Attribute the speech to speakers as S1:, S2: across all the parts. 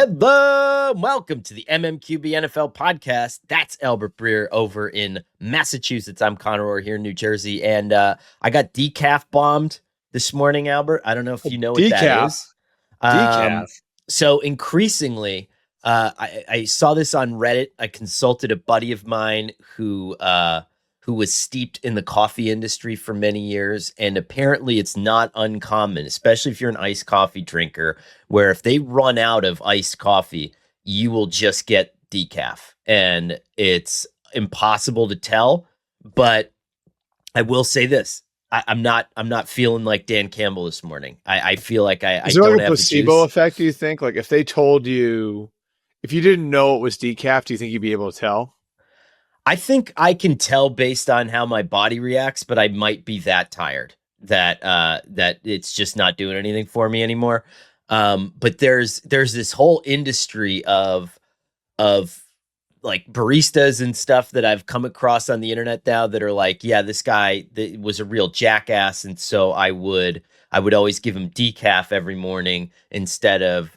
S1: Hello, welcome to the MMQB NFL podcast. That's Albert Breer over in Massachusetts. I'm Conor here in New Jersey, and I got decaf bombed this morning, Albert. I don't know if you know what that is.
S2: Decaf.
S1: So increasingly, I saw this on Reddit. I consulted a buddy of mine who was steeped in the coffee industry for many years, and apparently it's not uncommon, especially if you're an iced coffee drinker, where if they run out of iced coffee, you will just get decaf, and it's impossible to tell. But I will say this: I'm not feeling like Dan Campbell this morning. I feel like I
S2: Is there
S1: don't
S2: like a
S1: have
S2: placebo effect? Do you think, like, if they told you, if you didn't know it was decaf, do you think you'd be able to tell?
S1: I think I can tell based on how my body reacts, but I might be that tired that it's just not doing anything for me anymore. But there's this whole industry of like baristas and stuff that I've come across on the internet now that are like, yeah, this guy was a real jackass, and so I would always give him decaf every morning instead of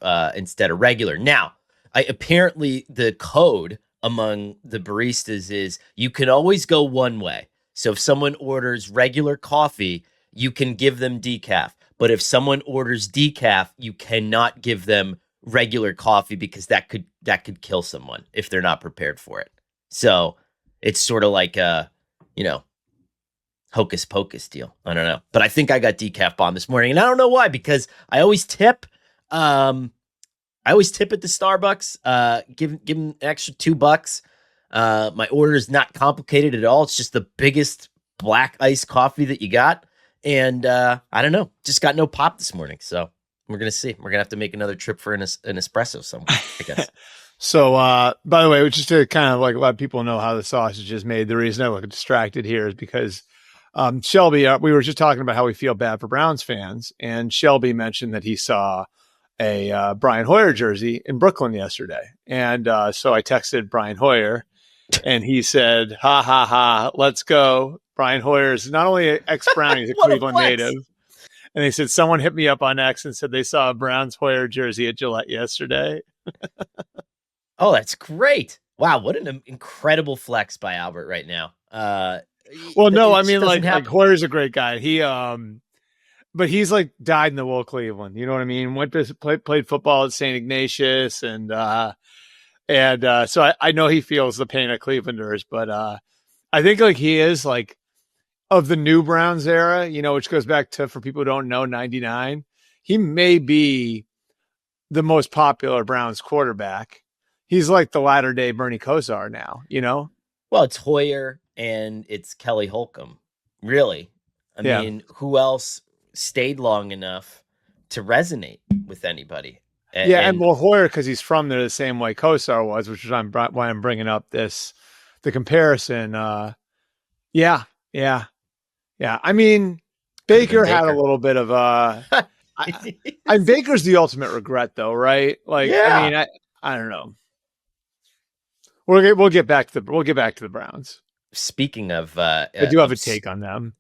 S1: regular. Now, apparently the code among the baristas is you can always go one way. So if someone orders regular coffee, you can give them decaf. But if someone orders decaf, you cannot give them regular coffee because that could kill someone if they're not prepared for it. So it's sort of like a, hocus pocus deal. I don't know. But I think I got decaf bombed this morning, and I don't know why, because I always tip. I always tip at the Starbucks, give them an extra $2. My order is not complicated at all. It's just the biggest black iced coffee that you got. And I don't know, just got no pop this morning. So we're going to see. We're going to have to make another trip for an espresso somewhere, I guess.
S2: So, by the way, just to kind of like let people know how the sausage is made, the reason I look distracted here is because Shelby, we were just talking about how we feel bad for Browns fans. And Shelby mentioned that he saw a Brian Hoyer jersey in Brooklyn yesterday. And so I texted Brian Hoyer, and he said, ha, ha, ha, let's go. Brian Hoyer is not only an ex-Brown, he's a Cleveland native. And they said, someone hit me up on X and said they saw a Browns Hoyer jersey at Gillette yesterday.
S1: Oh, that's great. Wow, what an incredible flex by Albert right now.
S2: Well, no, I mean, like Hoyer's a great guy. He but he's like died in the wool Cleveland. You know what I mean? Went to played football at St. Ignatius, and so I know he feels the pain of Clevelanders. But I think like he is like of the new Browns era, which goes back to, for people who don't know, 99. He may be the most popular Browns quarterback. He's like the latter day Bernie Kosar now.
S1: Well, it's Hoyer and it's Kelly Holcomb. Really, I mean, who else stayed long enough to resonate with anybody?
S2: And Hoyer, because he's from there the same way Kosar was, which is why I'm bringing up the comparison. Yeah. I mean, Baker had a little bit of Baker's the ultimate regret, though, right? Like, yeah. I mean, I don't know. We'll get back to the Browns.
S1: Speaking of,
S2: I do have a take on them.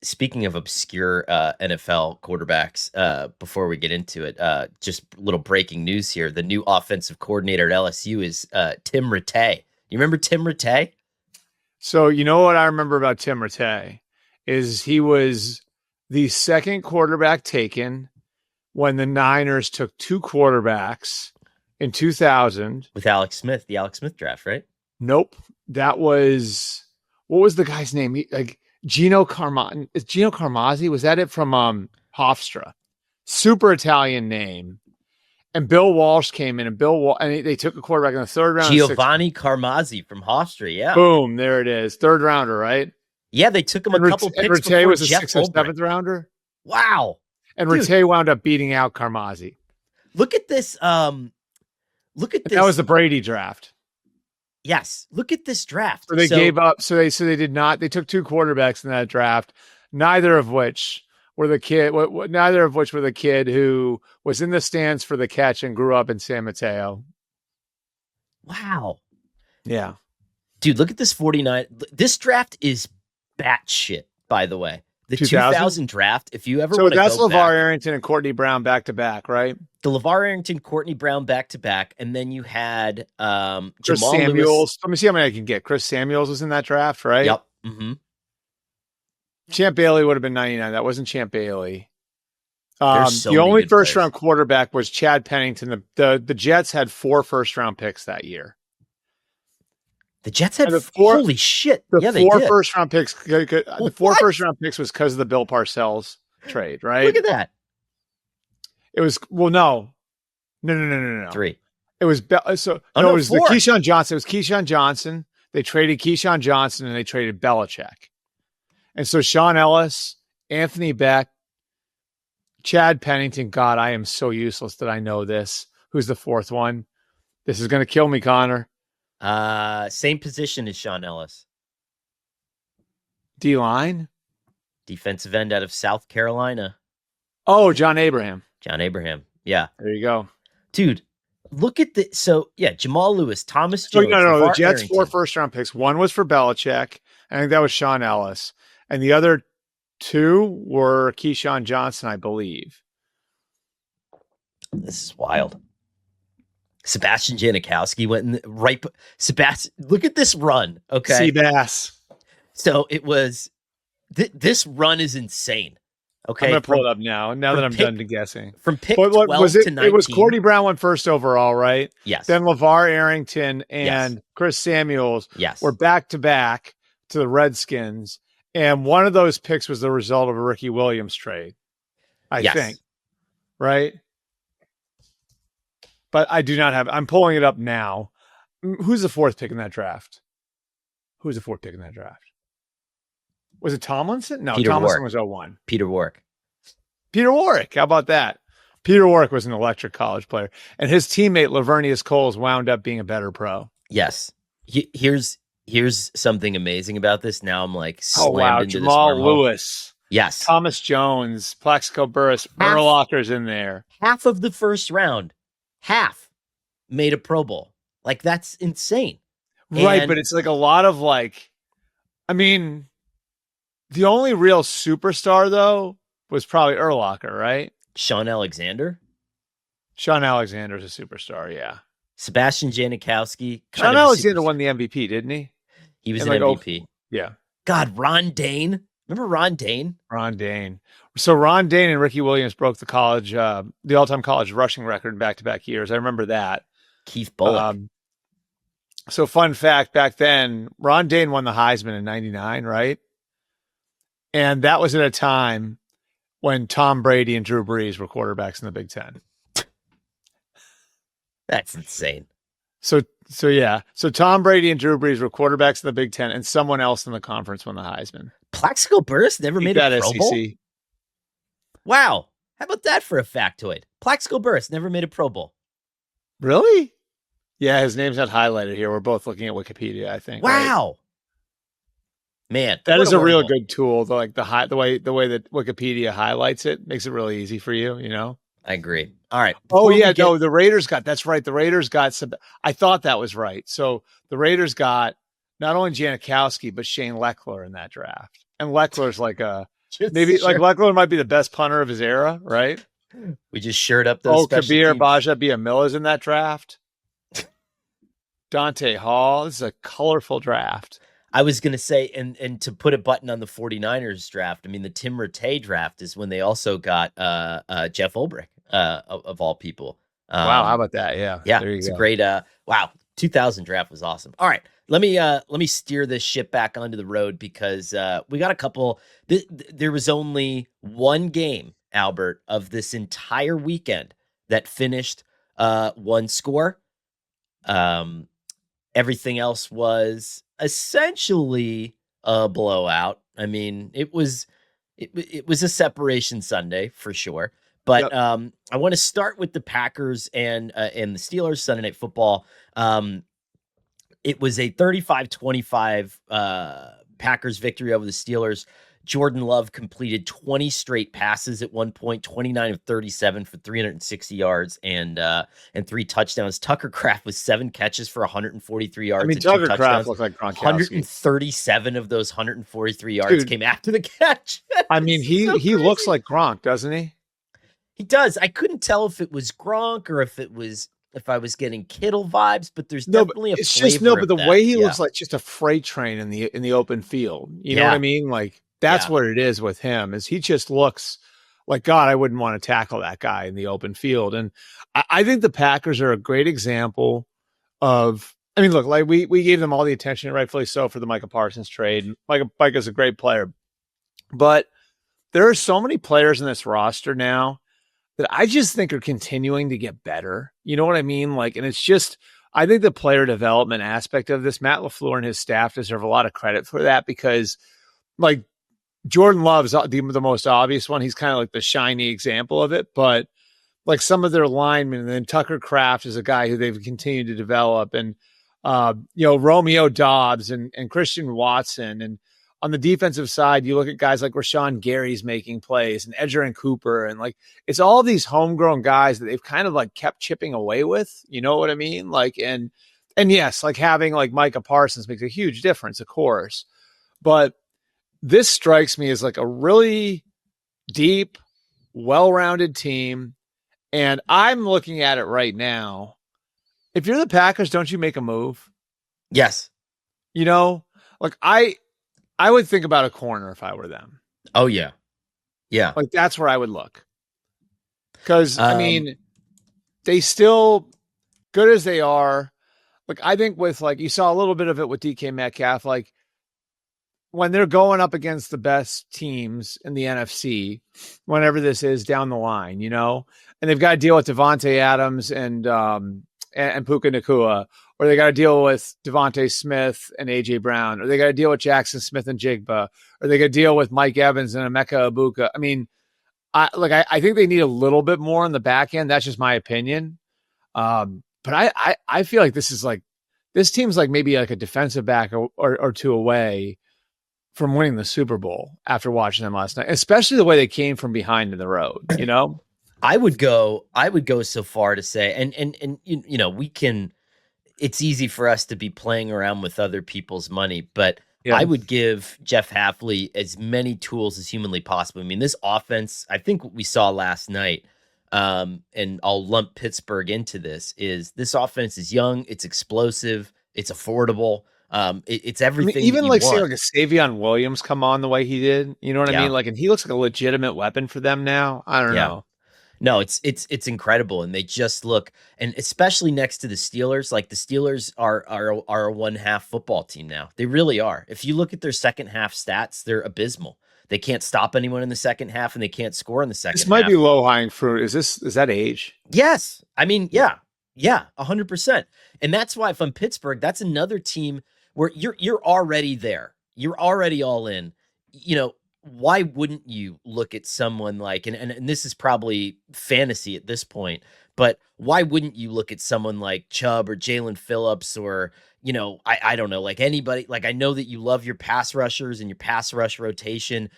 S1: Speaking of obscure NFL quarterbacks, before we get into it, just a little breaking news here. The new offensive coordinator at LSU is Tim Rattay. You remember Tim Rattay?
S2: So you know what I remember about Tim Rattay is he was the second quarterback taken when the Niners took two quarterbacks in 2000.
S1: With Alex Smith, the Alex Smith draft, right?
S2: Nope. That was, what was the guy's name? Gino Carmazzi? Was that it from Hofstra? Super Italian name. And Bill Walsh came in, and they took a quarterback in the third round.
S1: Giovanni Carmazzi from Hofstra, yeah.
S2: Boom, there it is. Third rounder, right?
S1: Yeah, they took him a couple picks before
S2: Rattay was a
S1: Jeff
S2: 6th or 7th rounder.
S1: Wow.
S2: And Rattay wound up beating out Carmazzi.
S1: Look at this. Look at this.
S2: That was the Brady draft.
S1: Yes. Look at this draft.
S2: So they gave up. So they did not. They took two quarterbacks in that draft, neither of which were the kid who was in the stands for the catch and grew up in San Mateo.
S1: Wow.
S2: Yeah.
S1: Dude, look at this 49. This draft is batshit, by the way. The
S2: 2000?
S1: 2000 draft, if you ever
S2: So
S1: want to
S2: that's
S1: go
S2: LeVar
S1: back,
S2: Arrington and Courtney Brown back to back, right?
S1: the LeVar Arrington, Courtney Brown back to back, and then you had
S2: Chris
S1: Jamal Lewis.
S2: Samuels. Let me see how many I can get. Chris Samuels was in that draft, right?
S1: Yep. Mm-hmm.
S2: Champ Bailey would have been 99. That wasn't Champ Bailey.
S1: There's so
S2: The
S1: many
S2: only
S1: good
S2: first
S1: players.
S2: round quarterback was Chad Pennington. The Jets had 4 first round picks that year.
S1: The Jets had
S2: And the four-
S1: holy shit.
S2: The
S1: Yeah, they
S2: four
S1: did.
S2: first round picks. The 4
S1: What?
S2: first round picks was because of the Bill Parcells trade, right?
S1: Look at that.
S2: It was no.
S1: 3.
S2: It was so
S1: Oh,
S2: no,
S1: no,
S2: it was
S1: 4.
S2: the Keyshawn Johnson. It was Keyshawn Johnson. They traded Keyshawn Johnson and they traded Belichick. And so Sean Ellis, Anthony Beck, Chad Pennington. God, I am so useless that I know this. Who's the 4th one? This is going to kill me, Conor.
S1: Same position as Sean Ellis.
S2: D-line?
S1: Defensive end out of South Carolina.
S2: Oh, John Abraham.
S1: John Abraham. Yeah.
S2: There you go.
S1: Dude, look at the so yeah, Jamal Lewis, Thomas
S2: So
S1: Jones.
S2: no. The
S1: LeVar
S2: Jets'
S1: Arrington.
S2: 4 first round picks. One was for Belichick. I think that was Sean Ellis. And the other 2 were Keyshawn Johnson, I believe.
S1: This is wild. Sebastian Janikowski went in right. Sebastian, look at this run. Okay.
S2: Seabass.
S1: So it was, this run is insane. Okay.
S2: I'm going to pull it up now that I'm
S1: pick-
S2: done guessing.
S1: From pick
S2: But
S1: 12
S2: was it?
S1: to 19.
S2: It was Courtney Brown went first overall, right?
S1: Yes.
S2: Then LeVar Arrington and
S1: Yes.
S2: Chris Samuels
S1: Yes.
S2: were back to back to the Redskins. And one of those picks was the result of a Ricky Williams trade, I
S1: Yes.
S2: think. Right? But I do not have, I'm pulling it up now. Who's the 4th pick in that draft? Who's the 4th pick in that draft? Was it Tomlinson? No,
S1: Peter
S2: Tomlinson
S1: Warwick.
S2: was 01.
S1: Peter Warwick.
S2: Peter Warwick. How about that? Peter Warwick was an electric college player. And his teammate, Lavernius Coles, wound up being a better pro.
S1: Yes. Here's something amazing about this. Now I'm like
S2: Oh,
S1: slammed
S2: wow.
S1: into
S2: Jamal
S1: this wormhole.
S2: Lewis,
S1: Yes.
S2: Thomas Jones, Plaxico Burress, Urlacher's in there.
S1: Half of the first round, made a Pro Bowl. Like, that's insane.
S2: Right,
S1: And-
S2: but it's like a lot of like, I mean, the only real superstar, though, was probably Urlacher, right?
S1: Sean Alexander,
S2: Sean Alexander's a superstar, yeah.
S1: Sebastian Janikowski.
S2: Sean Alexander won the MVP, didn't he?
S1: He was
S2: in
S1: an
S2: like,
S1: MVP.
S2: Yeah.
S1: God, Ron Dane. Remember Ron Dane?
S2: Ron Dane. So Ron Dane and Ricky Williams broke the all-time college rushing record in back-to-back years. I remember that.
S1: Keith Bullock.
S2: So fun fact, back then, Ron Dane won the Heisman in 99, right? And that was at a time when Tom Brady and Drew Brees were quarterbacks in the Big Ten.
S1: That's insane.
S2: So yeah. So Tom Brady and Drew Brees were quarterbacks in the Big Ten, and someone else in the conference won the Heisman.
S1: Plaxico Burress never made a Pro Bowl?
S2: SEC.
S1: Wow. How about that for a factoid? Plaxico Burress never made a Pro Bowl.
S2: Really? Yeah, his name's not highlighted here. We're both looking at Wikipedia, I think. Right?
S1: Wow. Man,
S2: That
S1: what
S2: is a real
S1: wormhole.
S2: good tool. The way that Wikipedia highlights it makes it really easy for you, you know?
S1: I agree. All right.
S2: Oh
S1: before we
S2: yeah,
S1: get-
S2: no, the Raiders got, that's right. The Raiders got some, I thought that was right. So the Raiders got not only Janikowski, but Shane Leckler in that draft. And Leckler's like maybe like Leckler might be the best punter of his era, right?
S1: we just shirt up those. special
S2: Kabir
S1: teams.
S2: Baja Biamila's in that draft. Dante Hall. This is a colorful draft.
S1: I was going to say, and to put a button on the 49ers draft, I mean, the Tim Rattay draft is when they also got Jeff Ulbrich, of all people.
S2: Wow, how about that? Yeah.
S1: Yeah,
S2: There you
S1: it's
S2: go.
S1: a great, wow, 2000 draft was awesome. All right, let me steer this ship back onto the road because we got a couple, there was only one game, Albert, of this entire weekend that finished one score. Everything else was essentially a blowout. I mean, it was a separation Sunday for sure. But
S2: Yep.
S1: I want to start with the Packers and the Steelers Sunday Night Football. It was a 35-25 Packers victory over the Steelers. Jordan Love completed 20 straight passes at one point, 29 of 37 for 360 yards and 3 touchdowns. Tucker Kraft with 7 catches for 143
S2: I
S1: yards
S2: mean,
S1: and 2
S2: Tucker Kraft
S1: touchdowns.
S2: looked like Gronkowski.
S1: 137 of those 143 yards
S2: Dude,
S1: came after the catch.
S2: I mean,
S1: It's so
S2: he looks
S1: crazy.
S2: like Gronk, doesn't he?
S1: He does. I couldn't tell if it was Gronk or if I was getting Kittle vibes, but there's
S2: No, but
S1: definitely a
S2: it's just no,
S1: flavor
S2: but
S1: of
S2: the
S1: that.
S2: way he
S1: Yeah.
S2: looks like just a freight train in the open field. You know what I
S1: Yeah.
S2: mean? Like that's
S1: Yeah.
S2: what it is with him. Is he just looks like God? I wouldn't want to tackle that guy in the open field. And I think the Packers are a great example of. I mean, look, like we gave them all the attention, rightfully so, for the Micah Parsons trade. Micah's a great player, but there are so many players in this roster now that I just think are continuing to get better. You know what I mean? Like, and it's just, I think the player development aspect of this, Matt LaFleur and his staff deserve a lot of credit for that because, like, Jordan Love's the most obvious one. He's kind of like the shiny example of it, but like some of their linemen, and then Tucker Kraft is a guy who they've continued to develop, and Romeo Dobbs and Christian Watson, and on the defensive side, you look at guys like Rashawn Gary's making plays and Edger and Cooper, and like it's all these homegrown guys that they've kind of like kept chipping away with. You know what I mean? Like and yes, like having like Micah Parsons makes a huge difference, of course, but this strikes me as like a really deep, well-rounded team. And I'm looking at it right now. If you're the Packers, don't you make a move?
S1: Yes.
S2: You know, like I would think about a corner if I were them.
S1: Oh yeah. Yeah.
S2: Like that's where I would look. Because I mean, they still good as they are. Like I think with like you saw a little bit of it with DK Metcalf, like when they're going up against the best teams in the NFC, whenever this is down the line, you know, and they've got to deal with Devontae Adams and Puka Nakua, or they got to deal with Devontae Smith and AJ Brown, or they got to deal with Jackson Smith and Jigba, or they got to deal with Mike Evans and Emeka Ibuka. I mean, I think they need a little bit more on the back end. That's just my opinion. But I feel like this team's like maybe like a defensive back or two away from winning the Super Bowl after watching them last night, especially the way they came from behind in the road, you know?
S1: I would go so far to say, and you know, it's easy for us to be playing around with other people's money, but yeah. I would give Jeff Hafley as many tools as humanly possible. I mean, this offense, I think what we saw last night, and I'll lump Pittsburgh into this offense is young, it's explosive, it's affordable. It's everything. I mean,
S2: even like say like a Savion Williams come on the way he did, you know what I mean? Like, and he looks like a legitimate weapon for them now. I don't know.
S1: No, it's incredible, and they just look, and especially next to the Steelers, like the Steelers are a 1/2 football team now. They really are. If you look at their second half stats, they're abysmal. They can't stop anyone in the second half, and they can't score in the second half.
S2: This might be low hanging fruit. Is that age?
S1: Yes, I mean, yeah, 100%. And that's why if I'm Pittsburgh, that's another team where you're already there. You're already all in. You know, why wouldn't you look at someone like, and this is probably fantasy at this point, but why wouldn't you look at someone like Chubb or Jalen Phillips or, you know, I don't know, like anybody, like I know that you love your pass rushers and your pass rush rotation.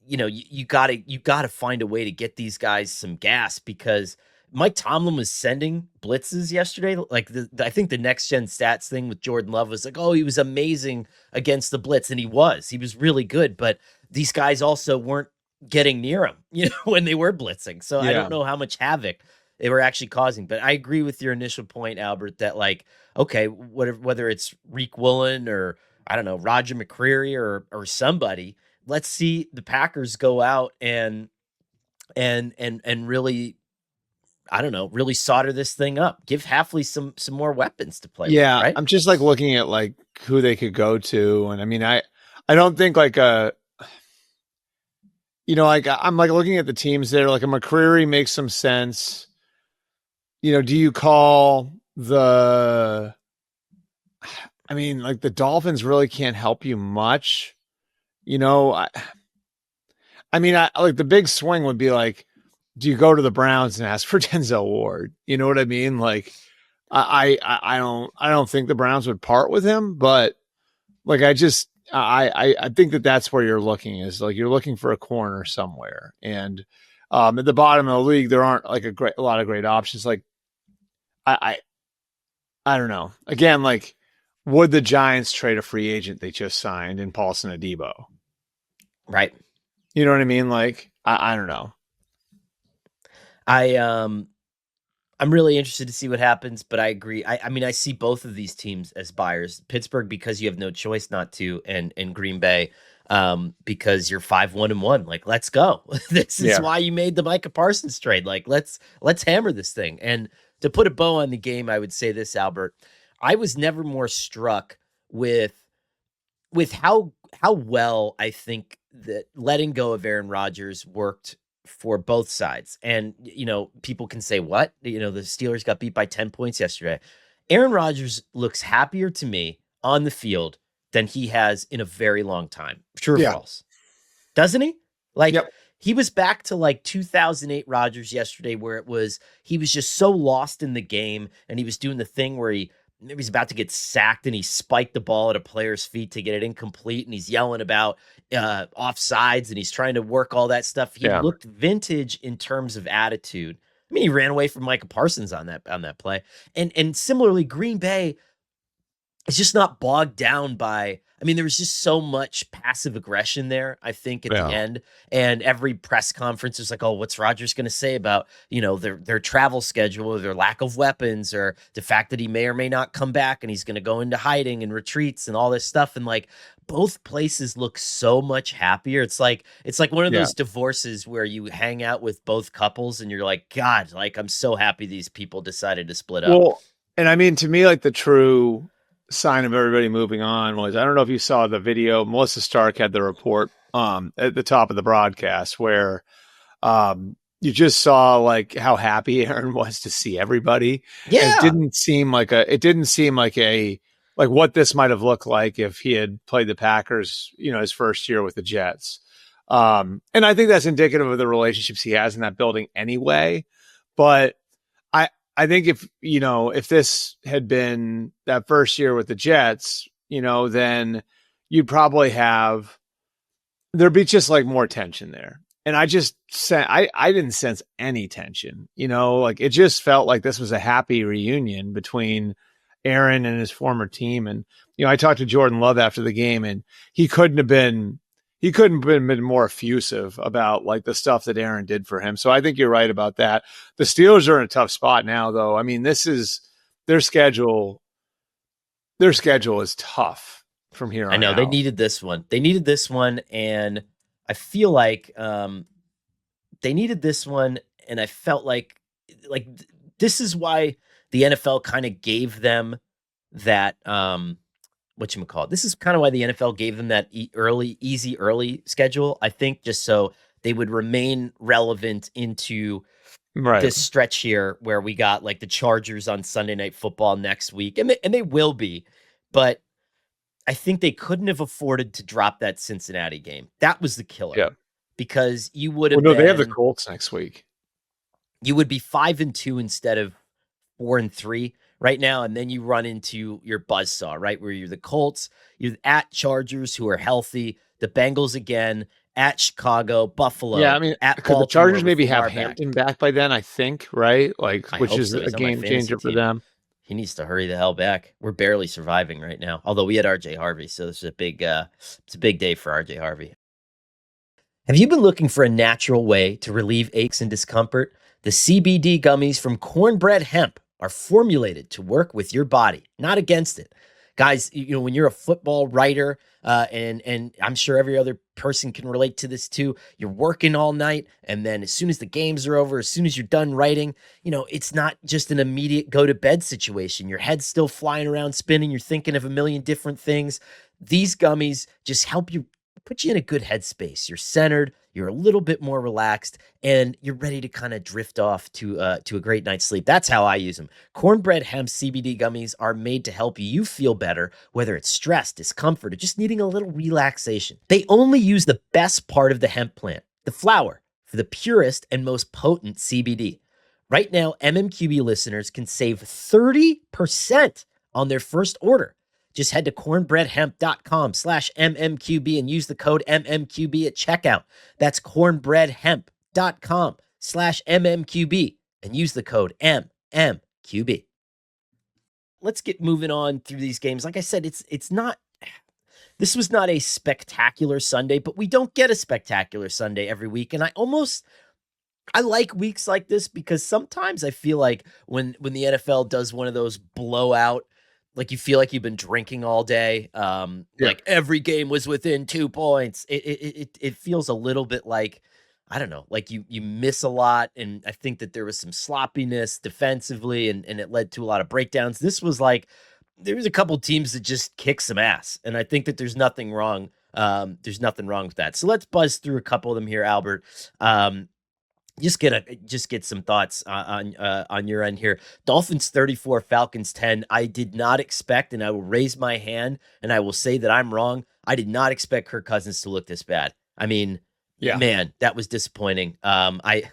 S1: You know, you gotta find a way to get these guys some gas because Mike Tomlin was sending blitzes yesterday. Like I think the next gen stats thing with Jordan Love was like, oh, he was amazing against the blitz. And he was really good, but these guys also weren't getting near him, you know, when they were blitzing. So I don't know how much havoc they were actually causing, but I agree with your initial point, Albert, that like, okay, whether it's Reek Woolen or I don't know, Roger McCreary or somebody, let's see the Packers go out and really, I don't know, really solder this thing up. Give Hafley some more weapons to play with, right?
S2: I'm just like looking at like who they could go to. And I mean, I don't think like you know, like I'm like looking at the teams there, like a McCreary makes some sense. You know, do you call I mean, like the Dolphins really can't help you much. You know, I mean, like the big swing would be like, do you go to the Browns and ask for Denzel Ward? You know what I mean? Like, I don't think the Browns would part with him, but like, I think that's where you're looking, is like you're looking for a corner somewhere, and at the bottom of the league there aren't like a lot of great options. Like I I don't know. Again, like would the Giants trade a free agent they just signed in Paulson Adebo?
S1: Right.
S2: You know what I mean? Like I don't know.
S1: I'm really interested to see what happens, but I agree. I mean, I see both of these teams as buyers. Pittsburgh because you have no choice not to, and Green Bay because you're 5-1-1. Like, let's go. This is why you made the Micah Parsons trade. Like, let's hammer this thing. And to put a bow on the game, I would say this, Albert. I was never more struck with how well I think that letting go of Aaron Rodgers worked for both sides. And, people can say, what? The Steelers got beat by 10 points yesterday. Aaron Rodgers looks happier to me on the field than he has in a very long time. True or false? Doesn't he? Like, he was back to like 2008 Rodgers yesterday, where he was just so lost in the game, and he was doing the thing where maybe he's about to get sacked and he spiked the ball at a player's feet to get it incomplete, and he's yelling about offsides, and he's trying to work all that stuff. He looked vintage in terms of attitude. I mean, he ran away from Micah Parsons on that play. And similarly, Green Bay is just not bogged down by, I mean, there was just so much passive aggression there, I think, at the end. And every press conference is like, oh, what's Rodgers going to say about, their travel schedule, or their lack of weapons, or the fact that he may or may not come back and he's going to go into hiding and retreats and all this stuff. And like, both places look so much happier. It's like one of those divorces where you hang out with both couples and you're like, God, like, I'm so happy these people decided to split up.
S2: Well, and I mean, to me, like the true sign of everybody moving on was, I don't know if you saw the video, Melissa Stark had the report at the top of the broadcast where you just saw like how happy Aaron was to see everybody. And it didn't seem like what this might have looked like if he had played the Packers, his first year with the Jets. And I think that's indicative of the relationships he has in that building anyway. But I think if this had been that first year with the Jets, then you'd probably there'd be just like more tension there. And I didn't sense any tension, like it just felt like this was a happy reunion between Aaron and his former team. And, I talked to Jordan Love after the game, and he couldn't have been more effusive about like the stuff that Aaron did for him. So I think you're right about that. The Steelers are in a tough spot now, though. I mean, this is their schedule. Their schedule is tough from here on.
S1: I know
S2: out.
S1: They needed this one. And I feel like they needed this one. And I felt like this is why the NFL kind of gave them that, whatchamacallit. This is kind of why the NFL gave them that easy early schedule, I think, just so they would remain relevant into this stretch here where we got like the Chargers on Sunday Night Football next week. And they will be, but I think they couldn't have afforded to drop that Cincinnati game. That was the killer. Yeah. Because you would have
S2: they have the Colts next week.
S1: You would be 5-2 instead of 4-3 right now, and then you run into your buzzsaw, right? Where you're the Colts, you're at Chargers, who are healthy, the Bengals again, at Chicago, Buffalo.
S2: Yeah, I mean, could the Chargers maybe have Hampton back by then, I think, right? Like, which is a game changer for them.
S1: He needs to hurry the hell back. We're barely surviving right now. Although we had RJ Harvey, so this is a big day for RJ Harvey. Have you been looking for a natural way to relieve aches and discomfort? The CBD gummies from Cornbread Hemp are formulated to work with your body, not against it. Guys, when you're a football writer, and I'm sure every other person can relate to this too, you're working all night, and then as soon as the games are over, as soon as you're done writing, it's not just an immediate go to bed situation. Your head's still flying around spinning. You're thinking of a million different things. These gummies just help you, put you in a good headspace. You're centered, you're a little bit more relaxed, and you're ready to kind of drift off to a great night's sleep. That's how I use them. Cornbread Hemp CBD gummies are made to help you feel better, whether it's stress, discomfort, or just needing a little relaxation. They only use the best part of the hemp plant, the flower, for the purest and most potent CBD. Right now, MMQB listeners can save 30% on their first order. Just head to cornbreadhemp.com/MMQB and use the code MMQB at checkout. That's cornbreadhemp.com/MMQB and use the code MMQB. Let's get moving on through these games. Like I said, this was not a spectacular Sunday, but we don't get a spectacular Sunday every week. And I like weeks like this because sometimes I feel like when the NFL does one of those blowout, like you feel like you've been drinking all day, like every game was within 2 points. It feels a little bit like, I don't know, like you miss a lot, and I think that there was some sloppiness defensively, and it led to a lot of breakdowns. This was like there was a couple teams that just kicked some ass, and I think that there's nothing wrong. There's nothing wrong with that. So let's buzz through a couple of them here, Albert. Just get some thoughts on your end here. Dolphins 34, Falcons 10. I did not expect, and I will raise my hand and I will say that I'm wrong. I did not expect Kirk Cousins to look this bad. I mean, man, that was disappointing. I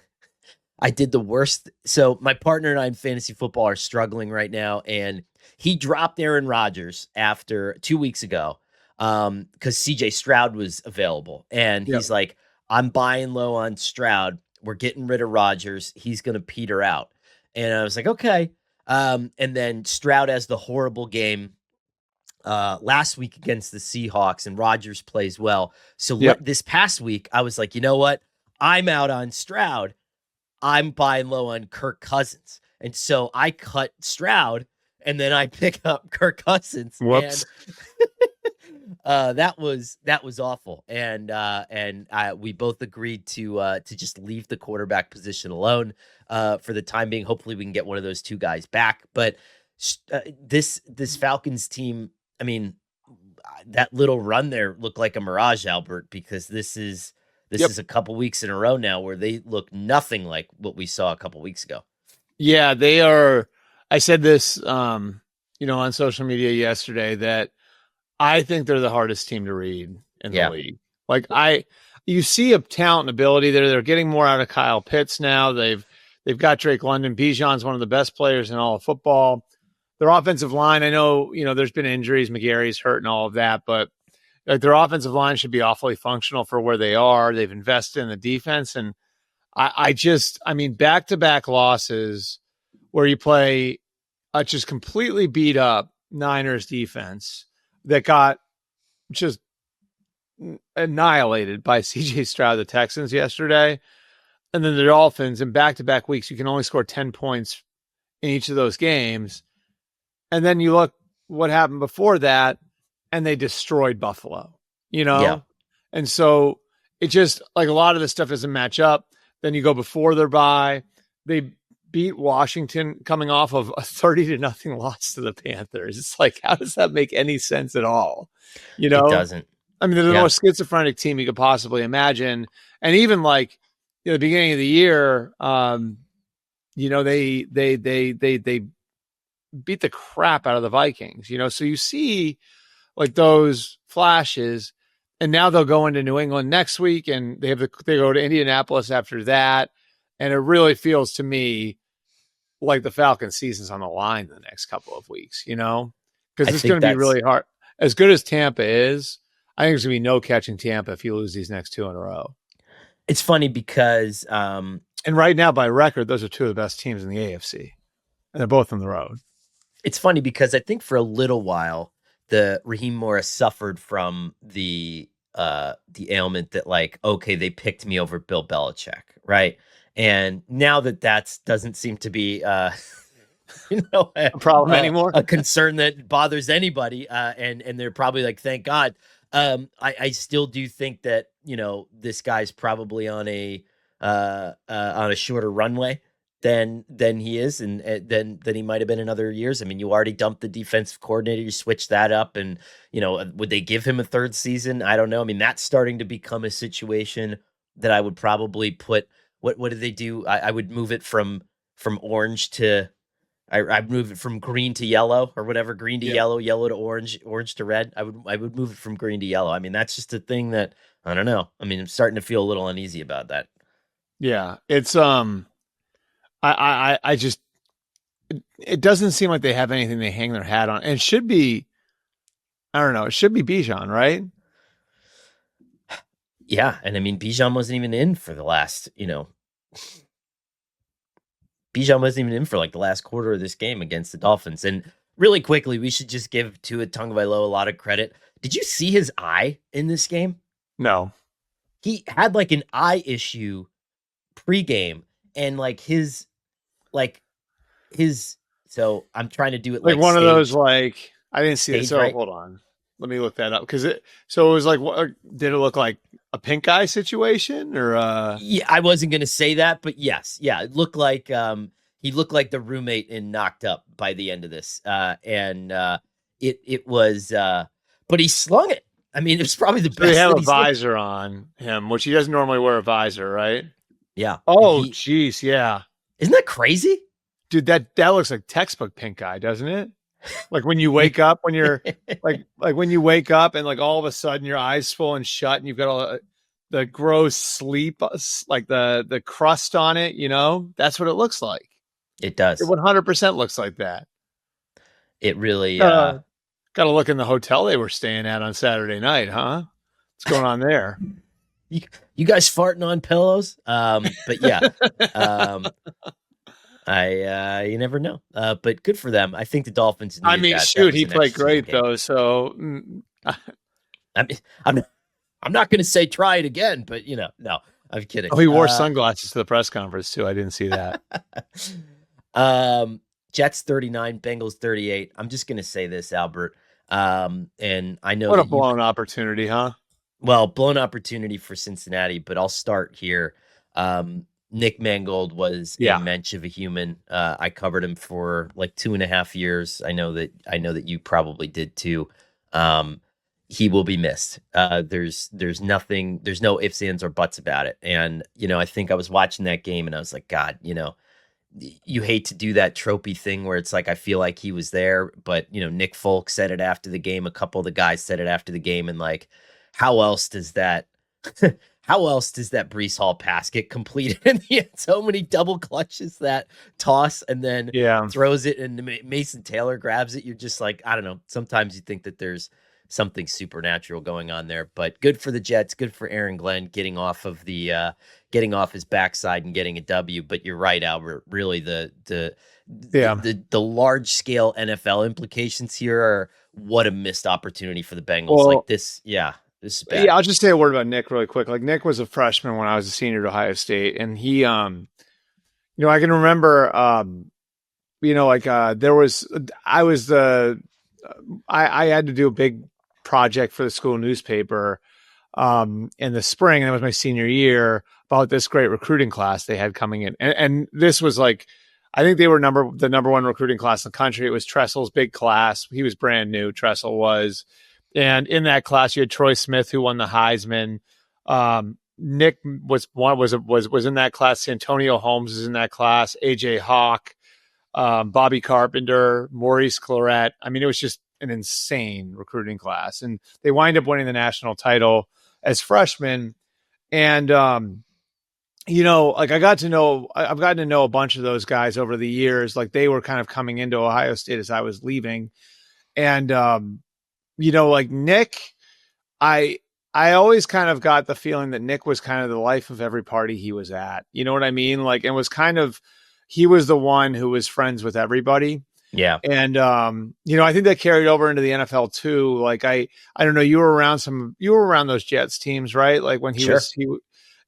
S1: did the worst. So my partner and I in fantasy football are struggling right now, and he dropped Aaron Rodgers after 2 weeks ago because CJ Stroud was available, and he's like, I'm buying low on Stroud. We're getting rid of Rodgers. He's going to peter out. And I was like, okay. And then Stroud has the horrible game last week against the Seahawks, and Rodgers plays well. So this past week, I was like, you know what? I'm out on Stroud. I'm buying low on Kirk Cousins. And so I cut Stroud, and then I pick up Kirk Cousins.
S2: Whoops.
S1: And that was awful. And we both agreed to just leave the quarterback position alone for the time being. Hopefully we can get one of those two guys back. But this Falcons team, I mean, that little run there looked like a mirage, Albert, because this is a couple weeks in a row now where they look nothing like what we saw a couple weeks ago. Yeah,
S2: they are. I said this, on social media yesterday that I think they're the hardest team to read in the league. Like you see a talent and ability there. They're getting more out of Kyle Pitts now. They've got Drake London. Bijan's one of the best players in all of football. Their offensive line, I know, there's been injuries, McGarry's hurt and all of that, but like their offensive line should be awfully functional for where they are. They've invested in the defense, and I mean, back-to-back losses where you play a just completely beat up Niners defense that got just annihilated by CJ Stroud, the Texans, yesterday. And then the Dolphins in back-to-back weeks, you can only score 10 points in each of those games. And then you look what happened before that, and they destroyed Buffalo, And so it just, like, a lot of this stuff doesn't match up. Then you go before their bye. They beat Washington coming off of a 30-0 loss to the Panthers. It's like, how does that make any sense at all? It
S1: doesn't.
S2: I mean, they're the most schizophrenic team you could possibly imagine. And even like the beginning of the year, they beat the crap out of the Vikings, so you see like those flashes, and now they'll go into New England next week, and they go to Indianapolis after that. And it really feels to me like the Falcons season's on the line the next couple of weeks, because it's going to be really hard. As good as Tampa is, I think there's going to be no catching Tampa if you lose these next two in a row.
S1: It's funny because,
S2: and right now by record, those are two of the best teams in the AFC, and they're both on the road.
S1: It's funny because I think for a little while, the Raheem Morris suffered from the ailment that, like, okay, they picked me over Bill Belichick, right? And now that doesn't seem to be, a
S2: problem anymore,
S1: a concern that bothers anybody, and they're probably like, thank God. I still do think that this guy's probably on a shorter runway than he is, and than he might have been in other years. I mean, you already dumped the defensive coordinator, you switched that up, and would they give him a third season? I don't know. I mean, that's starting to become a situation that I would probably put. What did they do? I would move it from orange to, I'd move it from green to yellow, or whatever, green to yellow, yellow to orange, orange to red. I would move it from green to yellow. I mean, that's just a thing that, I don't know. I mean, I'm starting to feel a little uneasy about that.
S2: Yeah, it's I just, it doesn't seem like they have anything they hang their hat on. And it should be I don't know. It should be Bijan, right?
S1: Yeah, and I mean Bijan wasn't even in for the last, Bijan wasn't even in for like the last quarter of this game against the Dolphins. And really quickly, we should just give Tua Tagovailoa a lot of credit. Did you see his eye in this game?
S2: No.
S1: He had like an eye issue pregame, and like his. So I'm trying to do it
S2: Like
S1: like
S2: one of those,
S1: stage
S2: like, I didn't see it.
S1: stage
S2: So
S1: right.
S2: hold on. Let me look that up. So it was like, what did it look like, a pink eye situation or,
S1: Yeah, I wasn't gonna say that, but yes, yeah, it looked like he looked like the roommate in Knocked Up by the end of this, and it was, but he slung it. I mean, it was probably the
S2: so they
S1: best
S2: have
S1: that
S2: a
S1: he's looked.
S2: visor on him, which he doesn't normally wear a visor, right?
S1: Yeah, and
S2: Oh,
S1: he
S2: geez. Yeah.
S1: isn't that crazy?
S2: Dude, that looks like textbook pink eye, doesn't it? Like when you wake up, when you're like when you wake up and like all of a sudden your eyes full and shut and you've got all the gross sleep, like the crust on it, that's what it looks like.
S1: It
S2: It
S1: does.
S2: 100% looks like that.
S1: It really.
S2: Got to look in the hotel they were staying at on Saturday night, huh? What's going on there?
S1: You, you guys farting on pillows? But yeah, um, you never know. But good for them. I think the Dolphins
S2: I
S1: needed
S2: mean,
S1: that. That
S2: shoot,
S1: was
S2: he
S1: an
S2: played
S1: extra
S2: great
S1: game.
S2: though. So
S1: I mean, I'm not going to say try it again, but no, I'm kidding.
S2: he wore sunglasses to the press conference too. I didn't see that.
S1: Jets 39, Bengals 38. I'm just going to say this, Albert. And I know
S2: What a
S1: that
S2: blown opportunity, huh?
S1: blown opportunity for Cincinnati, but I'll start here. Nick Mangold was a
S2: Yeah.
S1: mensch of a human. I covered him for like 2.5 years. I know that you probably did too. He will be missed. There's nothing, there's no ifs, ands, or buts about it. And I think I was watching that game and I was like, God, you hate to do that tropey thing where it's like I feel like he was there, but Nick Folk said it after the game. A couple of the guys said it after the game, and like, how else does that? How else does that Brees Hall pass get completed? And he had so many double clutches, that toss, and then
S2: Yeah.
S1: throws it, and Mason Taylor grabs it. You're just like, I don't know. Sometimes you think that there's something supernatural going on there, but good for the Jets. Good for Aaron Glenn getting off his backside and getting a W. But you're right, Albert. Really, the large scale NFL implications here are what a missed opportunity for the Bengals.
S2: Well,
S1: like this, yeah. This is bad.
S2: Yeah, I'll just say a word about Nick really quick. Like Nick was a freshman when I was a senior at Ohio State, and he, I can remember, there was, I had to do a big project for the school newspaper, in the spring, and it was my senior year, about this great recruiting class they had coming in, and this was like, I think they were the number one recruiting class in the country. It was Tressel's big class. He was brand new. Tressel was. And in that class, you had Troy Smith, who won the Heisman. Nick was in that class. Santonio Holmes is in that class. AJ Hawk, Bobby Carpenter, Maurice Claret. I mean, it was just an insane recruiting class, and they wind up winning the national title as freshmen. And I've gotten to know a bunch of those guys over the years. Like they were kind of coming into Ohio State as I was leaving, and like Nick, I always kind of got the feeling that Nick was kind of the life of every party he was at. You know what I mean? Like, it was kind of, he was the one who was friends with everybody.
S1: Yeah.
S2: And, I think that carried over into the NFL too. Like, I don't know, you were around those Jets teams, right? Like when
S1: Sure.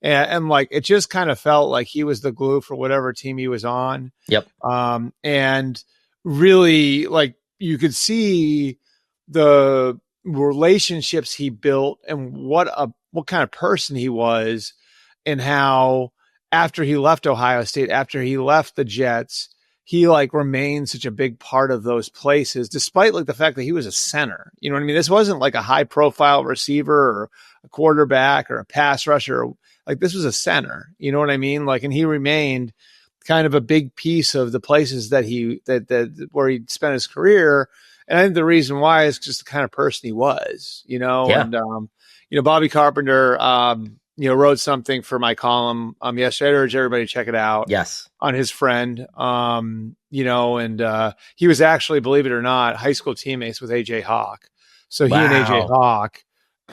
S2: and like, it just kind of felt like he was the glue for whatever team he was on.
S1: Yep.
S2: And really, like, you could see the relationships he built and what kind of person he was, and how after he left Ohio State, after he left the Jets, he like remained such a big part of those places, despite like the fact that he was a center. You know what I mean? This wasn't like a high profile receiver or a quarterback or a pass rusher. Like, this was a center. You know what I mean? Like, and he remained kind of a big piece of the places that where he spent his career. And I think the reason why is just the kind of person he was,
S1: Yeah.
S2: And, Bobby Carpenter, wrote something for my column yesterday. I urge everybody to check it out.
S1: Yes.
S2: On his friend, and he was actually, believe it or not, high school teammates with AJ Hawk. So he and AJ
S1: Wow.
S2: Hawk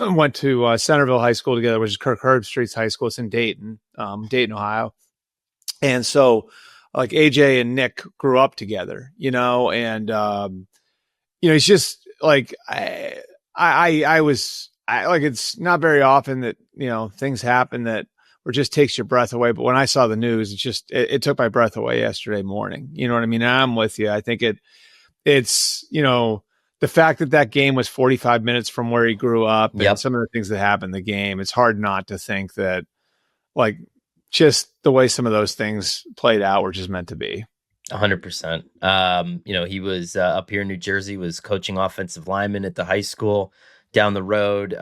S2: went to Centerville High School together, which is Kirk Herbstreit's high school. It's in Dayton, Ohio. And so like AJ and Nick grew up together, and it's just like it's not very often that, things happen that or just takes your breath away. But when I saw the news, it took my breath away yesterday morning. You know what I mean? And I'm with you. I think it's the fact that game was 45 minutes from where he grew up and some of the things that happened in the game, it's hard not to think that like just the way some of those things played out were just meant to be.
S1: 100%. He was up here in New Jersey, was coaching offensive lineman at the high school down the road.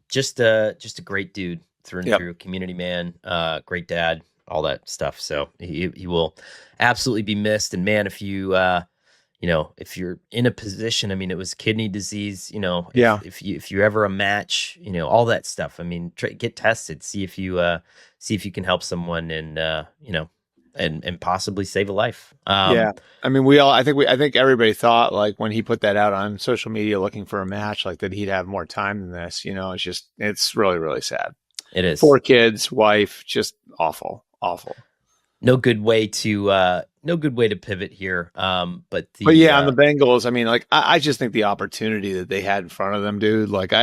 S1: Just a great dude through and through, community man, great dad, all that stuff. So he will absolutely be missed. And man, if you, if you're in a position, I mean, it was kidney disease, if you're ever a match, all that stuff. I mean, get tested, see if you can help someone and, and possibly save a life.
S2: I mean, I think everybody thought like when he put that out on social media looking for a match, like that he'd have more time than this, it's really, really sad.
S1: It is.
S2: 4 kids, wife, just awful.
S1: No good way to pivot here. But on the
S2: Bengals, I mean, like I just think the opportunity that they had in front of them, dude, like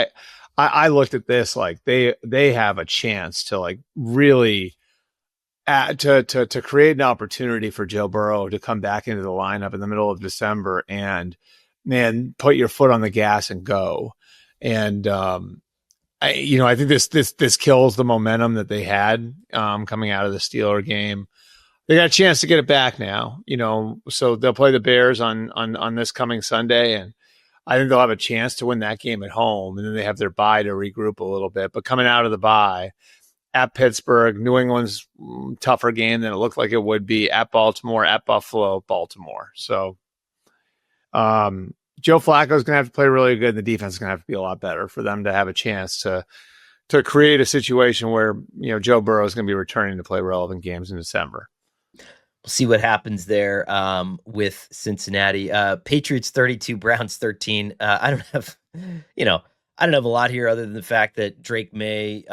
S2: I looked at this, like they have a chance to like really to create an opportunity for Joe Burrow to come back into the lineup in the middle of December and man, put your foot on the gas and go. And, I think this kills the momentum that they had coming out of the Steeler game. They got a chance to get it back now, so they'll play the Bears on this coming Sunday, and I think they'll have a chance to win that game at home, and then they have their bye to regroup a little bit. But coming out of the bye at Pittsburgh, New England's tougher game than it looked like it would be, at Baltimore, at Buffalo, Baltimore. So Joe Flacco is going to have to play really good. The defense is going to have to be a lot better for them to have a chance to create a situation where, Joe Burrow is going to be returning to play relevant games in December.
S1: We'll see what happens there with Cincinnati. Patriots 32, Browns 13. I don't have a lot here other than the fact that Drake May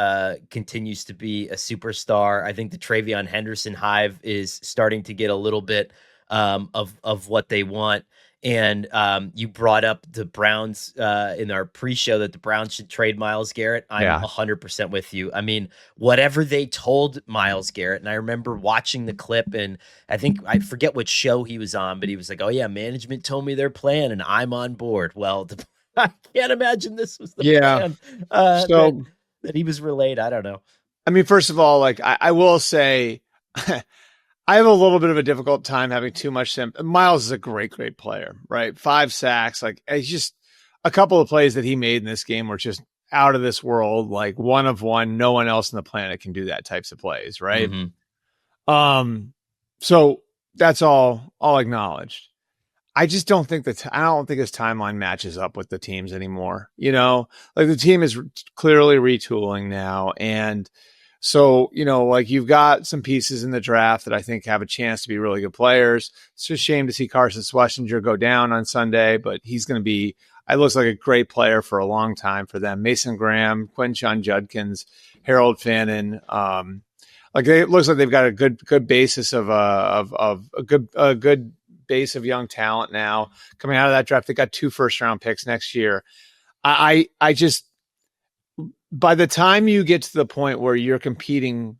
S1: continues to be a superstar. I think the Travion Henderson hive is starting to get a little bit of what they want. And you brought up the Browns in our pre-show that the Browns should trade Myles Garrett. I'm 100% with you. I mean, whatever they told Myles Garrett, and I remember watching the clip, and I forget what show he was on, but he was like, "Oh yeah, management told me their plan, and I'm on board." Well, I can't imagine this was the plan that he was relayed. I don't know.
S2: I mean, first of all, like I will say. I have a little bit of a difficult time having too much. Myles is a great, great player, right? 5 sacks. Like it's just a couple of plays that he made in this game were just out of this world. Like one of one, no one else on the planet can do that types of plays. Right. Mm-hmm. So that's all acknowledged. I just don't think I don't think his timeline matches up with the teams anymore. Like the team is clearly retooling now. And, so, like you've got some pieces in the draft that I think have a chance to be really good players. It's a shame to see Carson Schlesinger go down on Sunday, but he's going to be, looks like a great player for a long time for them. Mason Graham, Quinshon Judkins, Harold Fannin. It looks like they've got a good basis of a good base of young talent now coming out of that draft. They got 2 first-round picks next year. I just, by the time you get to the point where you're competing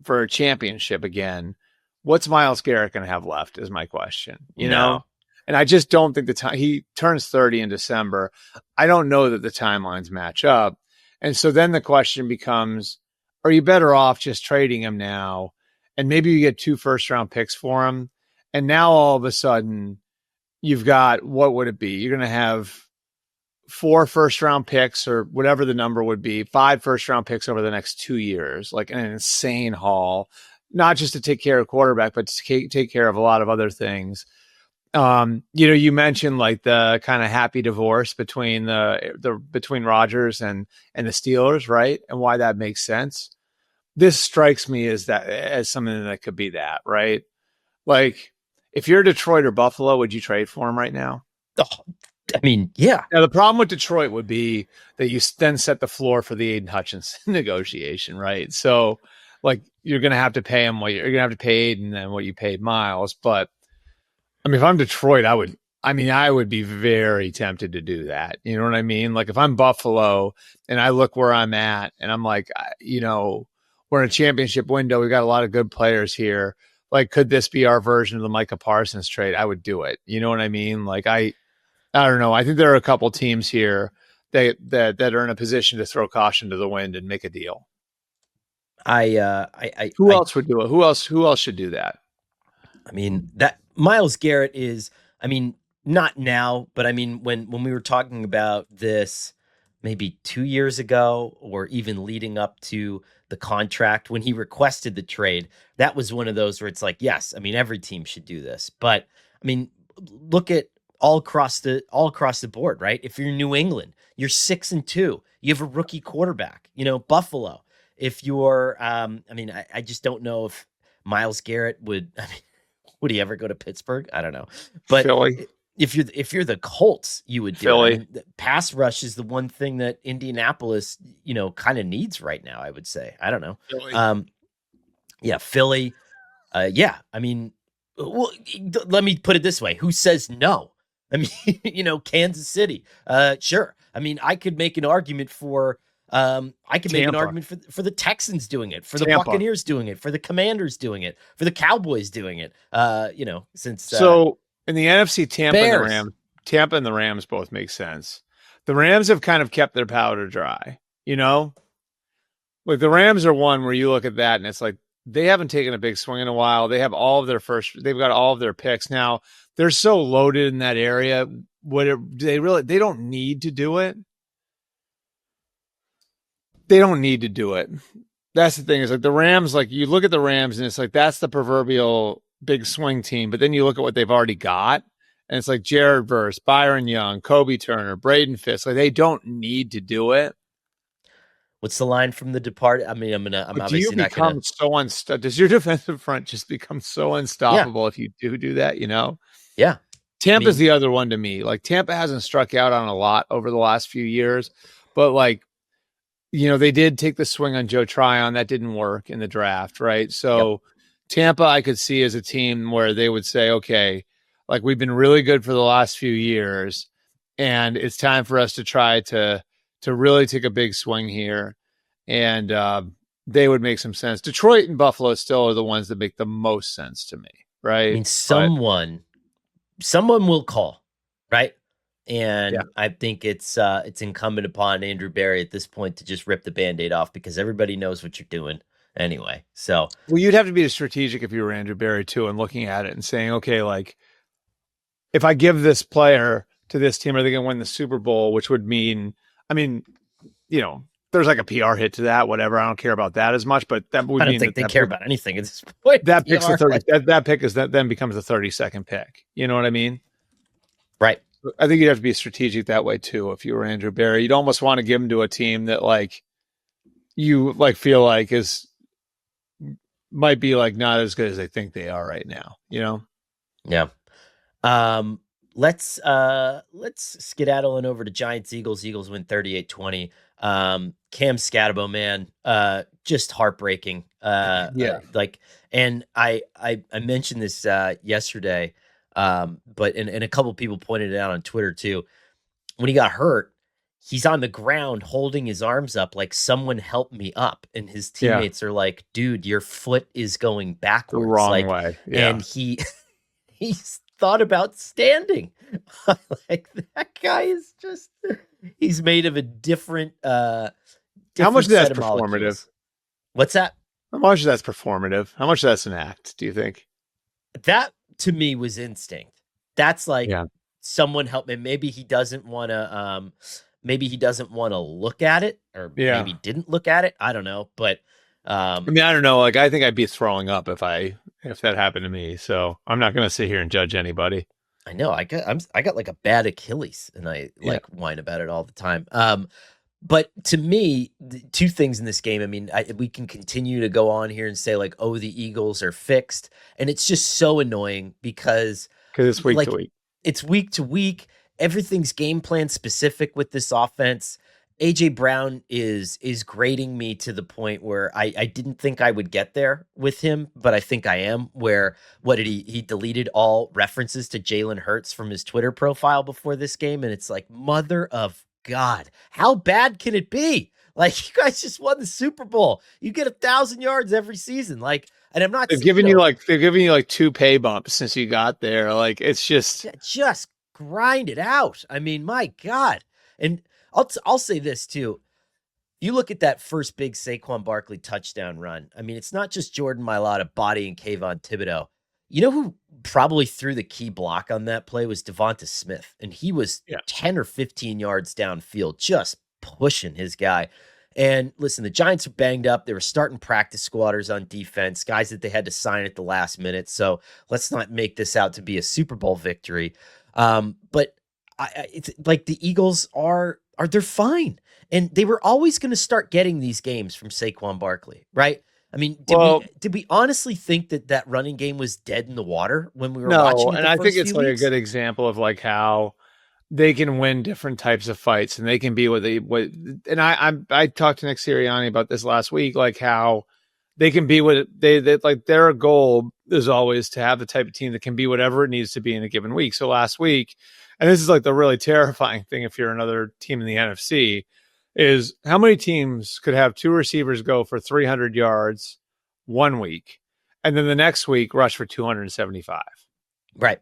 S2: for a championship again, what's Myles Garrett going to have left is my question, you know? And I just don't think he turns 30 in December. I don't know that the timelines match up. And so then the question becomes, are you better off just trading him now? And maybe you get 2 first-round picks for him. And now all of a sudden you've got, what would it be? You're going to have 4 first-round picks or whatever the number would be, 5 first-round picks over the next 2 years, like an insane haul, not just to take care of quarterback, but to take care of a lot of other things. You mentioned like the kind of happy divorce between between Rodgers and the Steelers, right? And why that makes sense. This strikes me as something that could be that, right? Like if you're Detroit or Buffalo, would you trade for him right now?
S1: Oh, I mean, yeah.
S2: Now, the problem with Detroit would be that you then set the floor for the Aiden Hutchinson negotiation, right? So, like, you're going to have to pay him what you're going to have to pay Aiden and what you paid Miles. But I mean, if I'm Detroit, I would be very tempted to do that. You know what I mean? Like, if I'm Buffalo and I look where I'm at and I'm like, we're in a championship window. We got a lot of good players here. Like, could this be our version of the Micah Parsons trade? I would do it. You know what I mean? Like, I don't know. I think there are a couple teams here that are in a position to throw caution to the wind and make a deal. Who else would do it? Who else should do that?
S1: I mean, that Myles Garrett is, I mean, not now, but I mean, when we were talking about this maybe 2 years ago, or even leading up to the contract, when he requested the trade, that was one of those where it's like, yes, I mean, every team should do this. But I mean, look at all across the board, right? If you're New England, you're 6-2. You have a rookie quarterback. Buffalo. If you're, I mean, I just don't know if Myles Garrett would. I mean, would he ever go to Pittsburgh? I don't know. But
S2: Philly.
S1: If you're the Colts, you would do
S2: Philly.
S1: it. I mean, the pass rush is the one thing that Indianapolis, kind of needs right now, I would say. I don't know.
S2: Philly.
S1: Yeah, Philly. Yeah, I mean, well, let me put it this way: who says no? I mean, Kansas City. Sure. I mean, I could make an argument for. Make an argument for the Texans doing it, for the Buccaneers doing it, for the Commanders doing it, for the Cowboys doing it. Since
S2: in the NFC, Tampa and the Rams both make sense. The Rams have kind of kept their powder dry. Like the Rams are one where you look at that and it's like they haven't taken a big swing in a while. They have they've got all of their picks now. They're so loaded in that area. They don't need to do it. They don't need to do it. That's the thing, is like the Rams, like you look at the Rams and it's like that's the proverbial big swing team. But then you look at what they've already got and it's like Jared Verse, Byron Young, Kobe Turner, Braden Fisk. Like they don't need to do it.
S1: What's the line from The Departed? I mean, I'm obviously not going to.
S2: So unstoppable? Does your defensive front just become so unstoppable if you do that?
S1: Yeah.
S2: Tampa's the other one to me. Like Tampa hasn't struck out on a lot over the last few years, but like, they did take the swing on Joe Tryon. That didn't work in the draft, right? So Tampa, I could see as a team where they would say, okay, like we've been really good for the last few years, and it's time for us to try to really take a big swing here. And they would make some sense. Detroit and Buffalo still are the ones that make the most sense to me, right?
S1: I mean, someone will call, right? And I think it's incumbent upon Andrew Berry at this point to just rip the Band-Aid off, because everybody knows what you're doing anyway. So,
S2: well, you'd have to be strategic if you were Andrew Berry too, and looking at it and saying, okay, like if I give this player to this team, are they going to win the Super Bowl? Which would mean, I mean, there's like a PR hit to that, whatever. I don't care about that as much, but that would mean
S1: I don't think they care about anything at this point.
S2: That pick's the 30. That pick then becomes a 32nd pick. You know what I mean?
S1: Right.
S2: I think you'd have to be strategic that way too. If you were Andrew Berry, you'd almost want to give him to a team that like you like feel like might be like not as good as they think they are right now.
S1: Yeah. Let's skedaddle on over to Giants Eagles. Eagles win 38-20. Cam Scatabo, man, just heartbreaking. And I mentioned this yesterday. But a couple people pointed it out on Twitter too. When he got hurt, he's on the ground holding his arms up like, someone help me up. And his teammates are like, dude, your foot is going backwards.
S2: The wrong way. Yeah.
S1: And he's thought about standing. Like, that guy is just, he's made of a different
S2: how much of that's performative?
S1: Molecules. What's that?
S2: How much of that's performative? How much of that's an act, do you think?
S1: That to me was instinct. That's like, someone help me. Maybe he doesn't want to look at it, or maybe didn't look at it. I don't know. But
S2: I mean, I don't know. Like, I think I'd be throwing up if that happened to me. So I'm not going to sit here and judge anybody.
S1: I know I got like a bad Achilles, and I whine about it all the time. But to me, the two things in this game, I mean, we can continue to go on here and say like, oh, the Eagles are fixed. And it's just so annoying because
S2: it's week to week.
S1: It's week to week. everything's game plan specific with this offense. AJ Brown is grading me to the point where I didn't think I would get there with him, but I think I am. Where what did he deleted all references to Jalen Hurts from his Twitter profile before this game, and it's like, mother of God, how bad can it be? Like, you guys just won the Super Bowl. You get 1,000 yards every season. Like, and I'm not.
S2: They've given you like 2 pay bumps since you got there. Like, it's just
S1: grind it out. I mean, my God. And I'll say this too. You look at that first big Saquon Barkley touchdown run. I mean, it's not just Jordan Mailata bodying Kayvon Thibodeau. You know who probably threw the key block on that play was Devonta Smith, and he was 10 or 15 yards downfield, just pushing his guy. And listen, the Giants are banged up. They were starting practice squatters on defense, guys that they had to sign at the last minute. So let's not make this out to be a Super Bowl victory. But it's like the Eagles they're fine. And they were always going to start getting these games from Saquon Barkley, right? I mean, did we honestly think that running game was dead in the water when we were watching it?
S2: And I think it's like a good example of like how they can win different types of fights, and they can be and I talked to Nick Sirianni about this last week, like how they can be what they like their goal is always to have the type of team that can be whatever it needs to be in a given week. So last week, and this is like the really terrifying thing if you're another team in the NFC, is how many teams could have 2 receivers go for 300 yards one week and then the next week rush for 275.
S1: Right.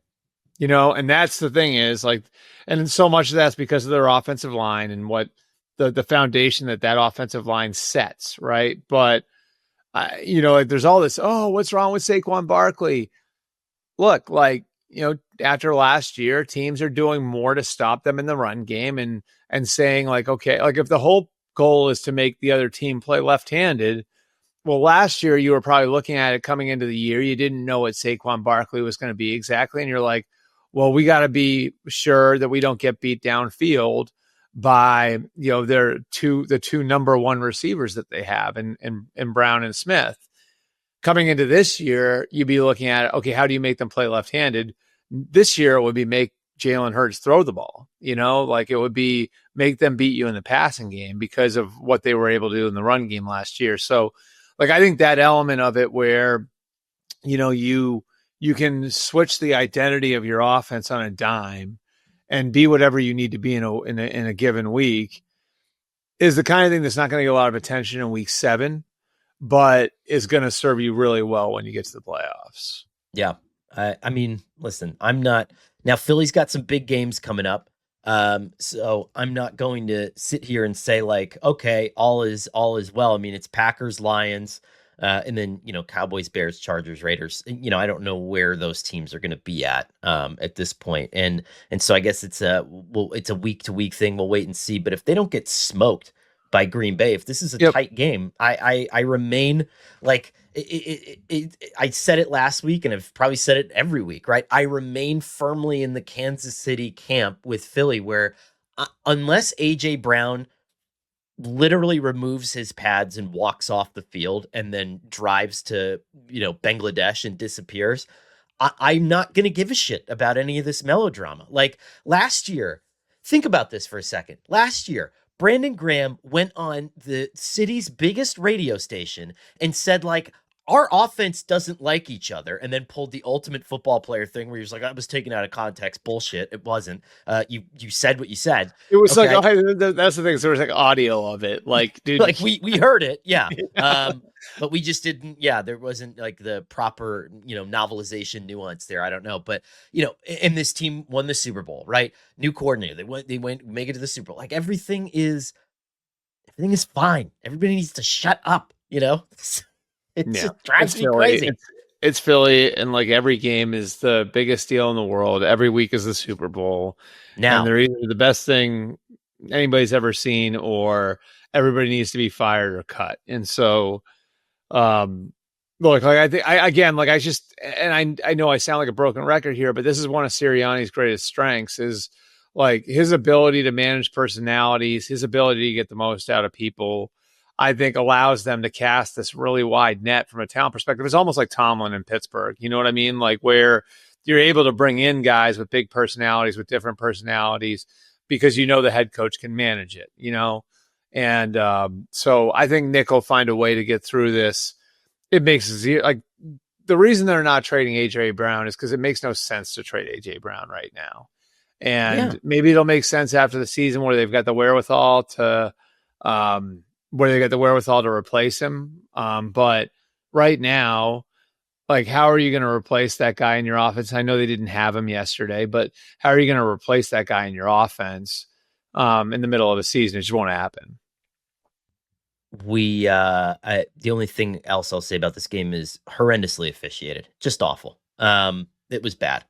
S2: You know, and that's the thing is like, and so much of that's because of their offensive line and what the foundation that offensive line sets. Right. But, like there's all this, what's wrong with Saquon Barkley? Look, like, after last year, teams are doing more to stop them in the run game and saying like, okay, like if the whole goal is to make the other team play left-handed, well, last year you were probably looking at it coming into the year. You didn't know what Saquon Barkley was going to be exactly. And you're like, well, we got to be sure that we don't get beat downfield by, the two number one receivers that they have in Brown and Smith. Coming into this year, you'd be looking at, okay, how do you make them play left-handed? This year, it would be make Jalen Hurts throw the ball, like it would be make them beat you in the passing game because of what they were able to do in the run game last year. So, like, I think that element of it where, you can switch the identity of your offense on a dime and be whatever you need to be in a given week is the kind of thing that's not going to get a lot of attention in week 7. But is going to serve you really well when you get to the playoffs.
S1: Yeah. I mean, listen, now Philly's got some big games coming up. So I'm not going to sit here and say like, okay, all is well. I mean, it's Packers, Lions, and then, Cowboys, Bears, Chargers, Raiders. I don't know where those teams are going to be at this point. And so I guess it's a week to week thing. We'll wait and see. But if they don't get smoked by Green Bay, if this is a tight game, I remain like I said it last week and I've probably said it every week, right? I remain firmly in the Kansas City camp with Philly where unless AJ Brown literally removes his pads and walks off the field and then drives to, Bangladesh and disappears, I'm not going to give a shit about any of this melodrama. Like last year, think about this for a second. Last year, Brandon Graham went on the city's biggest radio station and said, like, our offense doesn't like each other, and then pulled the ultimate football player thing where he was like, I was taken out of context. Bullshit. It wasn't. You said what you said.
S2: It was okay. That's the thing. So there was like audio of it. Like, dude,
S1: like we heard it. Yeah. But we just didn't. Yeah. There wasn't like the proper, novelization nuance there. I don't know. But, and this team won the Super Bowl, right? New coordinator. They went make it to the Super Bowl. Like everything is fine. Everybody needs to shut up, It just drives me crazy.
S2: It's Philly, and like every game is the biggest deal in the world. Every week is the Super Bowl. Now, and they're either the best thing anybody's ever seen, or everybody needs to be fired or cut. And so, look, like I know I sound like a broken record here, but this is one of Sirianni's greatest strengths is like his ability to manage personalities, his ability to get the most out of people. I think allows them to cast this really wide net from a talent perspective. It's almost like Tomlin in Pittsburgh. You know what I mean? Like where you're able to bring in guys with big personalities, with different personalities, because you know the head coach can manage it, you know? And so I think Nick will find a way to get through this. It makes like the reason they're not trading AJ Brown is because it makes no sense to trade AJ Brown right now. And maybe it'll make sense after the season where they've got the wherewithal to replace him. But right now, like, how are you going to replace that guy in your offense? I know they didn't have him yesterday, but how are you going to replace that guy in your offense in the middle of the season? It just won't happen.
S1: The only thing else I'll say about this game is horrendously officiated, just awful. It was bad,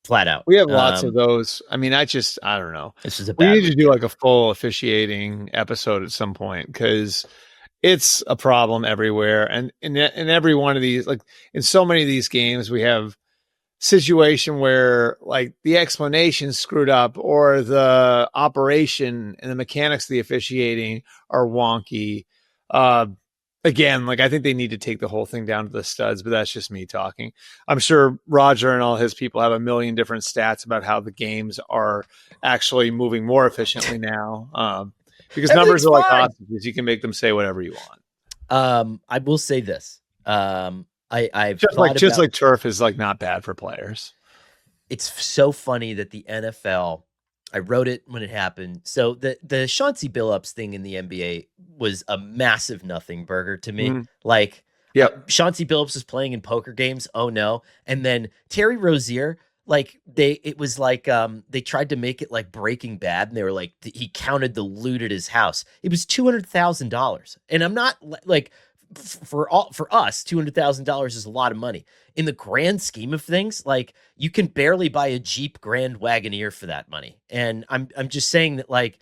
S1: flat out.
S2: We have lots of those. I mean, I don't know.
S1: This was a
S2: we
S1: bad
S2: need to do like a full officiating episode at some point, because it's a problem everywhere. And in every one of these, like in so many of these games, we have situation where like the explanation screwed up, or the operation and the mechanics of the officiating are wonky. Again, like I think they need to take the whole thing down to the studs, but that's just me talking. I'm sure Roger and all his people have a million different stats about how the games are actually moving more efficiently now. Because numbers are like hostages. You can make them say whatever you want.
S1: I will say this. I've
S2: just like turf is like not bad for players.
S1: It's so funny that the NFL, I wrote it when it happened. So the Chauncey Billups thing in the NBA was a massive nothing burger to me. Like, Chauncey Billups was playing in poker games. Oh no. And then Terry Rozier, like they tried to make it like Breaking Bad, and they were like, he counted the loot at his house. It was $200,000. And I'm not like, for us, $200,000 is a lot of money in the grand scheme of things. Like, you can barely buy a Jeep Grand Wagoneer for that money. And I'm just saying that, like,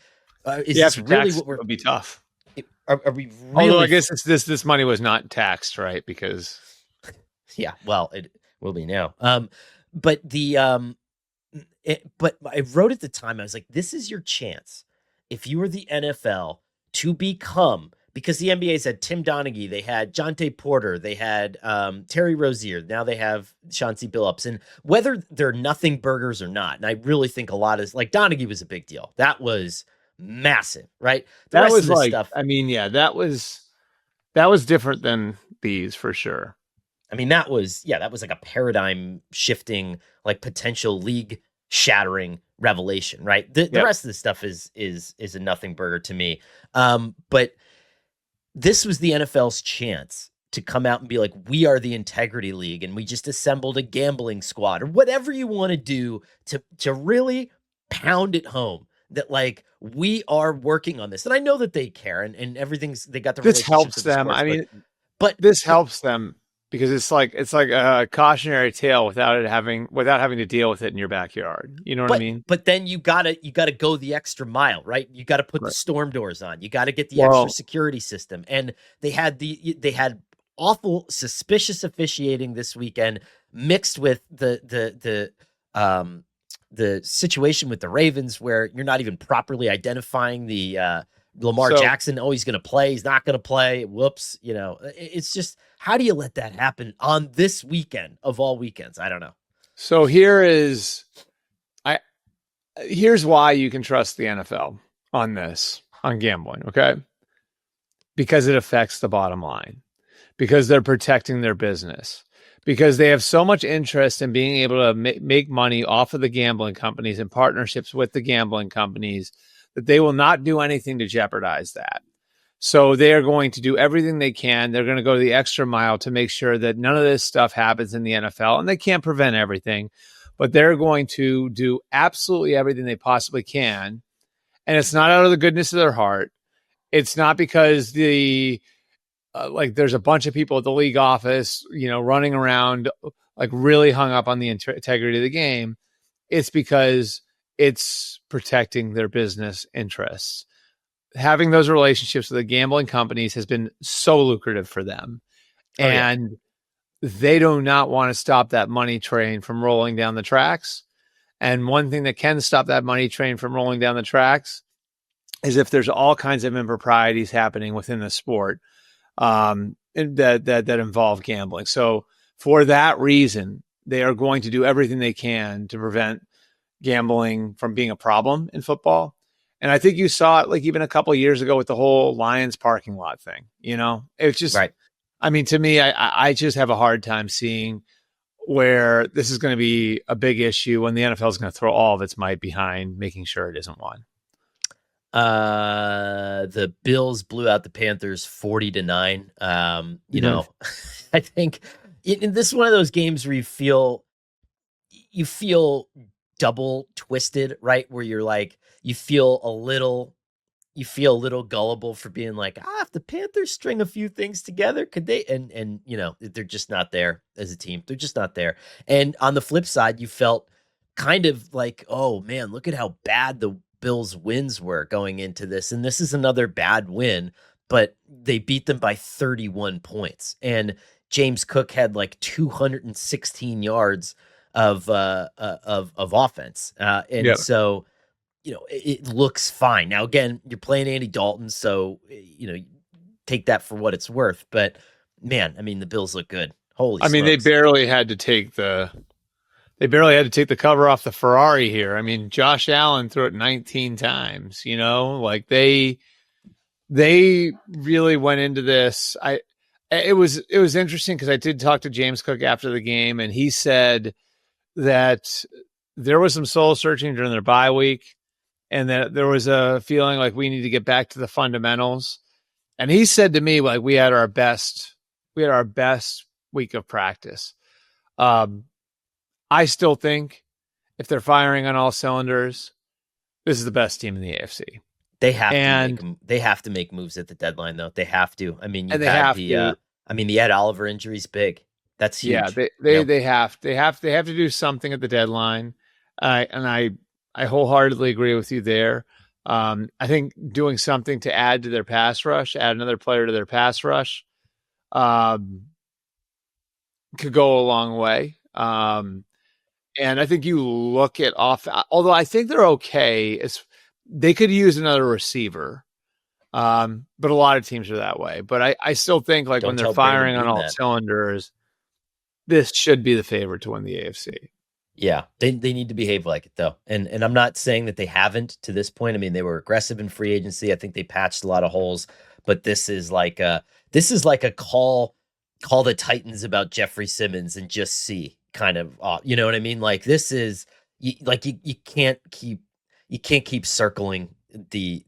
S1: is this really what
S2: would be tough?
S1: Are we really?
S2: Although I guess this money was not taxed, right? Because
S1: well, it will be now. But I wrote at the time, I was like, this is your chance if you were the NFL to become. Because the NBA's had Tim Donaghy, they had Jonte Porter, they had Terry Rozier, now they have Chauncey Billups. And whether they're nothing burgers or not, and I really think a lot is like Donaghy was a big deal. That was massive, right?
S2: That was like stuff, I mean, yeah, that was different than these for sure.
S1: I mean, that was like a paradigm shifting, like potential league shattering revelation, right? The rest of the stuff is a nothing burger to me. But this was the NFL's chance to come out and be like, we are the Integrity League, and we just assembled a gambling squad, or whatever you want to do to really pound it home that, like, we are working on this. And I know that they care, and everything's, they got the
S2: this helps them. Sports, I mean, but this helps them because it's like a cautionary tale without having to deal with it in your backyard. You know what I mean?
S1: But then you gotta go the extra mile, right? You got to put the storm doors on. You got to get the extra security system. And they had awful, suspicious officiating this weekend, mixed with the situation with the Ravens, where you're not even properly identifying the Lamar Jackson. Oh, he's going to play. He's not going to play. Whoops. You know, it's just, how do you let that happen on this weekend of all weekends? I don't know.
S2: So here's why you can trust the NFL on this, on gambling. Okay. Because it affects the bottom line, because they're protecting their business, because they have so much interest in being able to make money off of the gambling companies and partnerships with the gambling companies, that they will not do anything to jeopardize that. So they are going to do everything they can. They're going to go the extra mile to make sure that none of this stuff happens in the NFL. And they can't prevent everything, but they're going to do absolutely everything they possibly can. And it's not out of the goodness of their heart. It's not because there's a bunch of people at the league office, running around like really hung up on the integrity of the game. It's because it's protecting their business interests. Having those relationships with the gambling companies has been so lucrative for them. And they do not want to stop that money train from rolling down the tracks. And one thing that can stop that money train from rolling down the tracks is if there's all kinds of improprieties happening within the sport that involve gambling. So for that reason, they are going to do everything they can to prevent gambling from being a problem in football. And I think you saw it like even a couple of years ago with the whole Lions parking lot thing. It's just,
S1: Right.
S2: I mean, to me, I just have a hard time seeing where this is going to be a big issue when the NFL is going to throw all of its might behind making sure it isn't one.
S1: The Bills blew out the Panthers 40-9. I think this is one of those games where you feel double twisted, right? Where you're like, you feel a little gullible for being like, if the Panthers string a few things together, could they? And they're just not there as a team. They're just not there. And on the flip side, you felt kind of like, oh man, look at how bad the Bills wins were going into this. And this is another bad win, but they beat them by 31 points. And James Cook had like 216 yards of offense. So, it looks fine. Now, again, you're playing Andy Dalton, so, take that for what it's worth. But, man, I mean, the Bills look good. Holy smokes.
S2: They barely had to take the cover off the Ferrari here. I mean, Josh Allen threw it 19 times, like they really went into this. It was interesting because I did talk to James Cook after the game, and he said that there was some soul searching during their bye week, and that there was a feeling like we need to get back to the fundamentals. And he said to me, like, we had our best week of practice. I still think if they're firing on all cylinders, this is the best team in the AFC.
S1: They have to make moves at the deadline, though. They have to. I mean, the Ed Oliver injury is big. That's huge.
S2: Yeah, they have to do something at the deadline. And I wholeheartedly agree with you there. I think doing something to add to their pass rush, add another player to their pass rush, could go a long way. And I think you look at although I think they're okay, they could use another receiver. But a lot of teams are that way. But I still think like when they're firing on all cylinders, this should be the favorite to win the AFC.
S1: Yeah, they need to behave like it, though. And I'm not saying that they haven't to this point. I mean, they were aggressive in free agency. I think they patched a lot of holes, but this is like a call the Titans about Jeffrey Simmons and just see kind of, you know what I mean? Like this is you can't keep circling the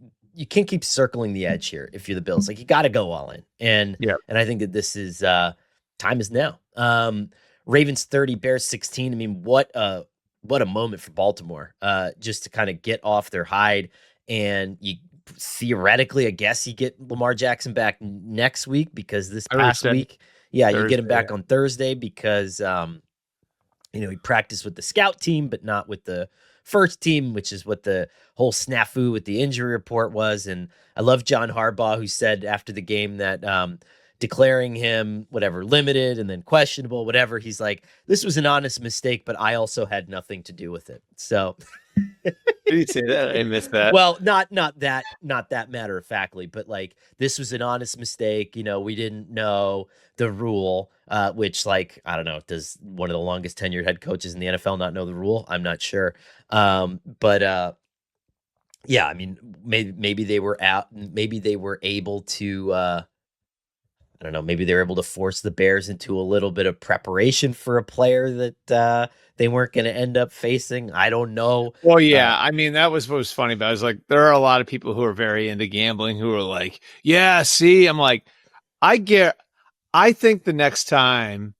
S1: edge here if you're the Bills. Like you got to go all in. And I think that this is time is now. Ravens 30, Bears 16. I mean, what a moment for Baltimore, just to kind of get off their hide. And you theoretically, I guess you get Lamar Jackson back next week because this past week, you get him back on Thursday because, he practiced with the scout team, but not with the first team, which is what the whole snafu with the injury report was. And I love John Harbaugh, who said after the game that, declaring him whatever limited and then questionable, whatever. He's like, this was an honest mistake, but I also had nothing to do with it. So
S2: did he say that? I missed that.
S1: Well, not that matter of factly, but like this was an honest mistake. We didn't know the rule, which like, I don't know, does one of the longest tenured head coaches in the NFL not know the rule? I'm not sure. But yeah, I mean, maybe they were able to, I don't know, maybe they were able to force the Bears into a little bit of preparation for a player that they weren't going to end up facing. I don't know.
S2: Well, yeah. I mean, that was what was funny about it. Is like, there are a lot of people who are very into gambling who are like, yeah, see, I'm like, I think the next time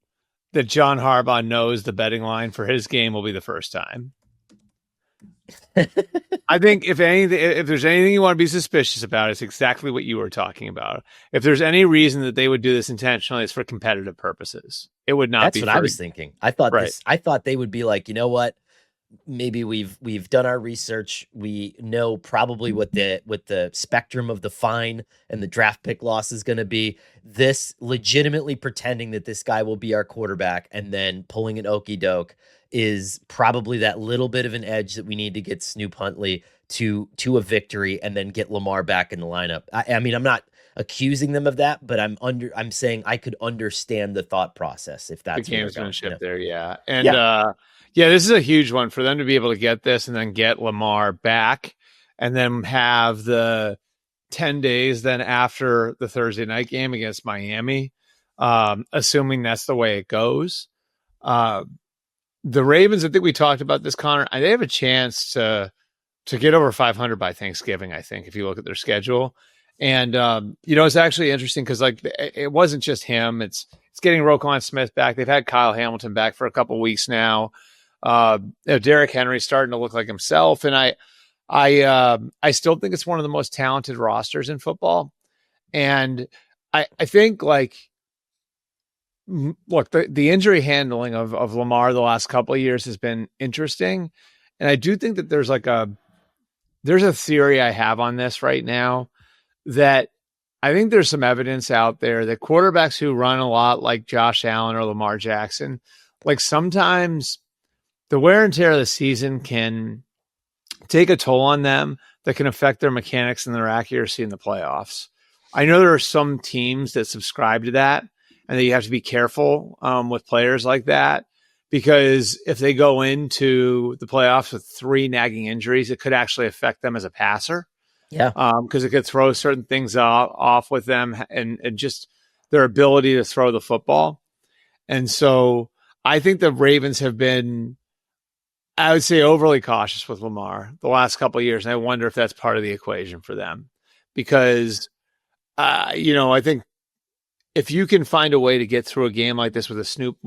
S2: that John Harbaugh knows the betting line for his game will be the first time. I think if there's anything you want to be suspicious about, it's exactly what you were talking about. If there's any reason that they would do this intentionally, it's for competitive purposes. It would not. That's
S1: what I was thinking. I thought they would be like, you know what? Maybe we've done our research. We know probably what the spectrum of the fine and the draft pick loss is going to be. This legitimately pretending that this guy will be our quarterback and then pulling an okey doke is probably that little bit of an edge that we need to get Snoop Huntley to a victory and then get Lamar back in the lineup. I mean, I'm not accusing them of that, but I'm saying I could understand the thought process if
S2: The
S1: that's where they're going.
S2: gamesmanship there, yeah. And
S1: Yeah.
S2: yeah, this is a huge one for them to be able to get this and then get Lamar back and then have the 10 days then after the Thursday night game against Miami, assuming that's the way it goes. The Ravens, I think we talked about this, Connor. They have a chance to get over 500 by Thanksgiving, I think, if you look at their schedule. And it's actually interesting because like it wasn't just him. It's getting Roquan Smith back. They've had Kyle Hamilton back for a couple weeks now. Derrick Henry's starting to look like himself, and I still think it's one of the most talented rosters in football. And I think like look, the injury handling of Lamar the last couple of years has been interesting. And I do think that there's a theory I have on this right now that I think there's some evidence out there that quarterbacks who run a lot like Josh Allen or Lamar Jackson, like sometimes the wear and tear of the season can take a toll on them that can affect their mechanics and their accuracy in the playoffs. I know there are some teams that subscribe to that and that you have to be careful with players like that, because if they go into the playoffs with 3 nagging injuries, it could actually affect them as a passer.
S1: Yeah.
S2: Because it could throw certain things off with them and just their ability to throw the football. And so I think the Ravens have been, I would say, overly cautious with Lamar the last couple of years. And I wonder if that's part of the equation for them. Because, I think if you can find a way to get through a game like this with Snoop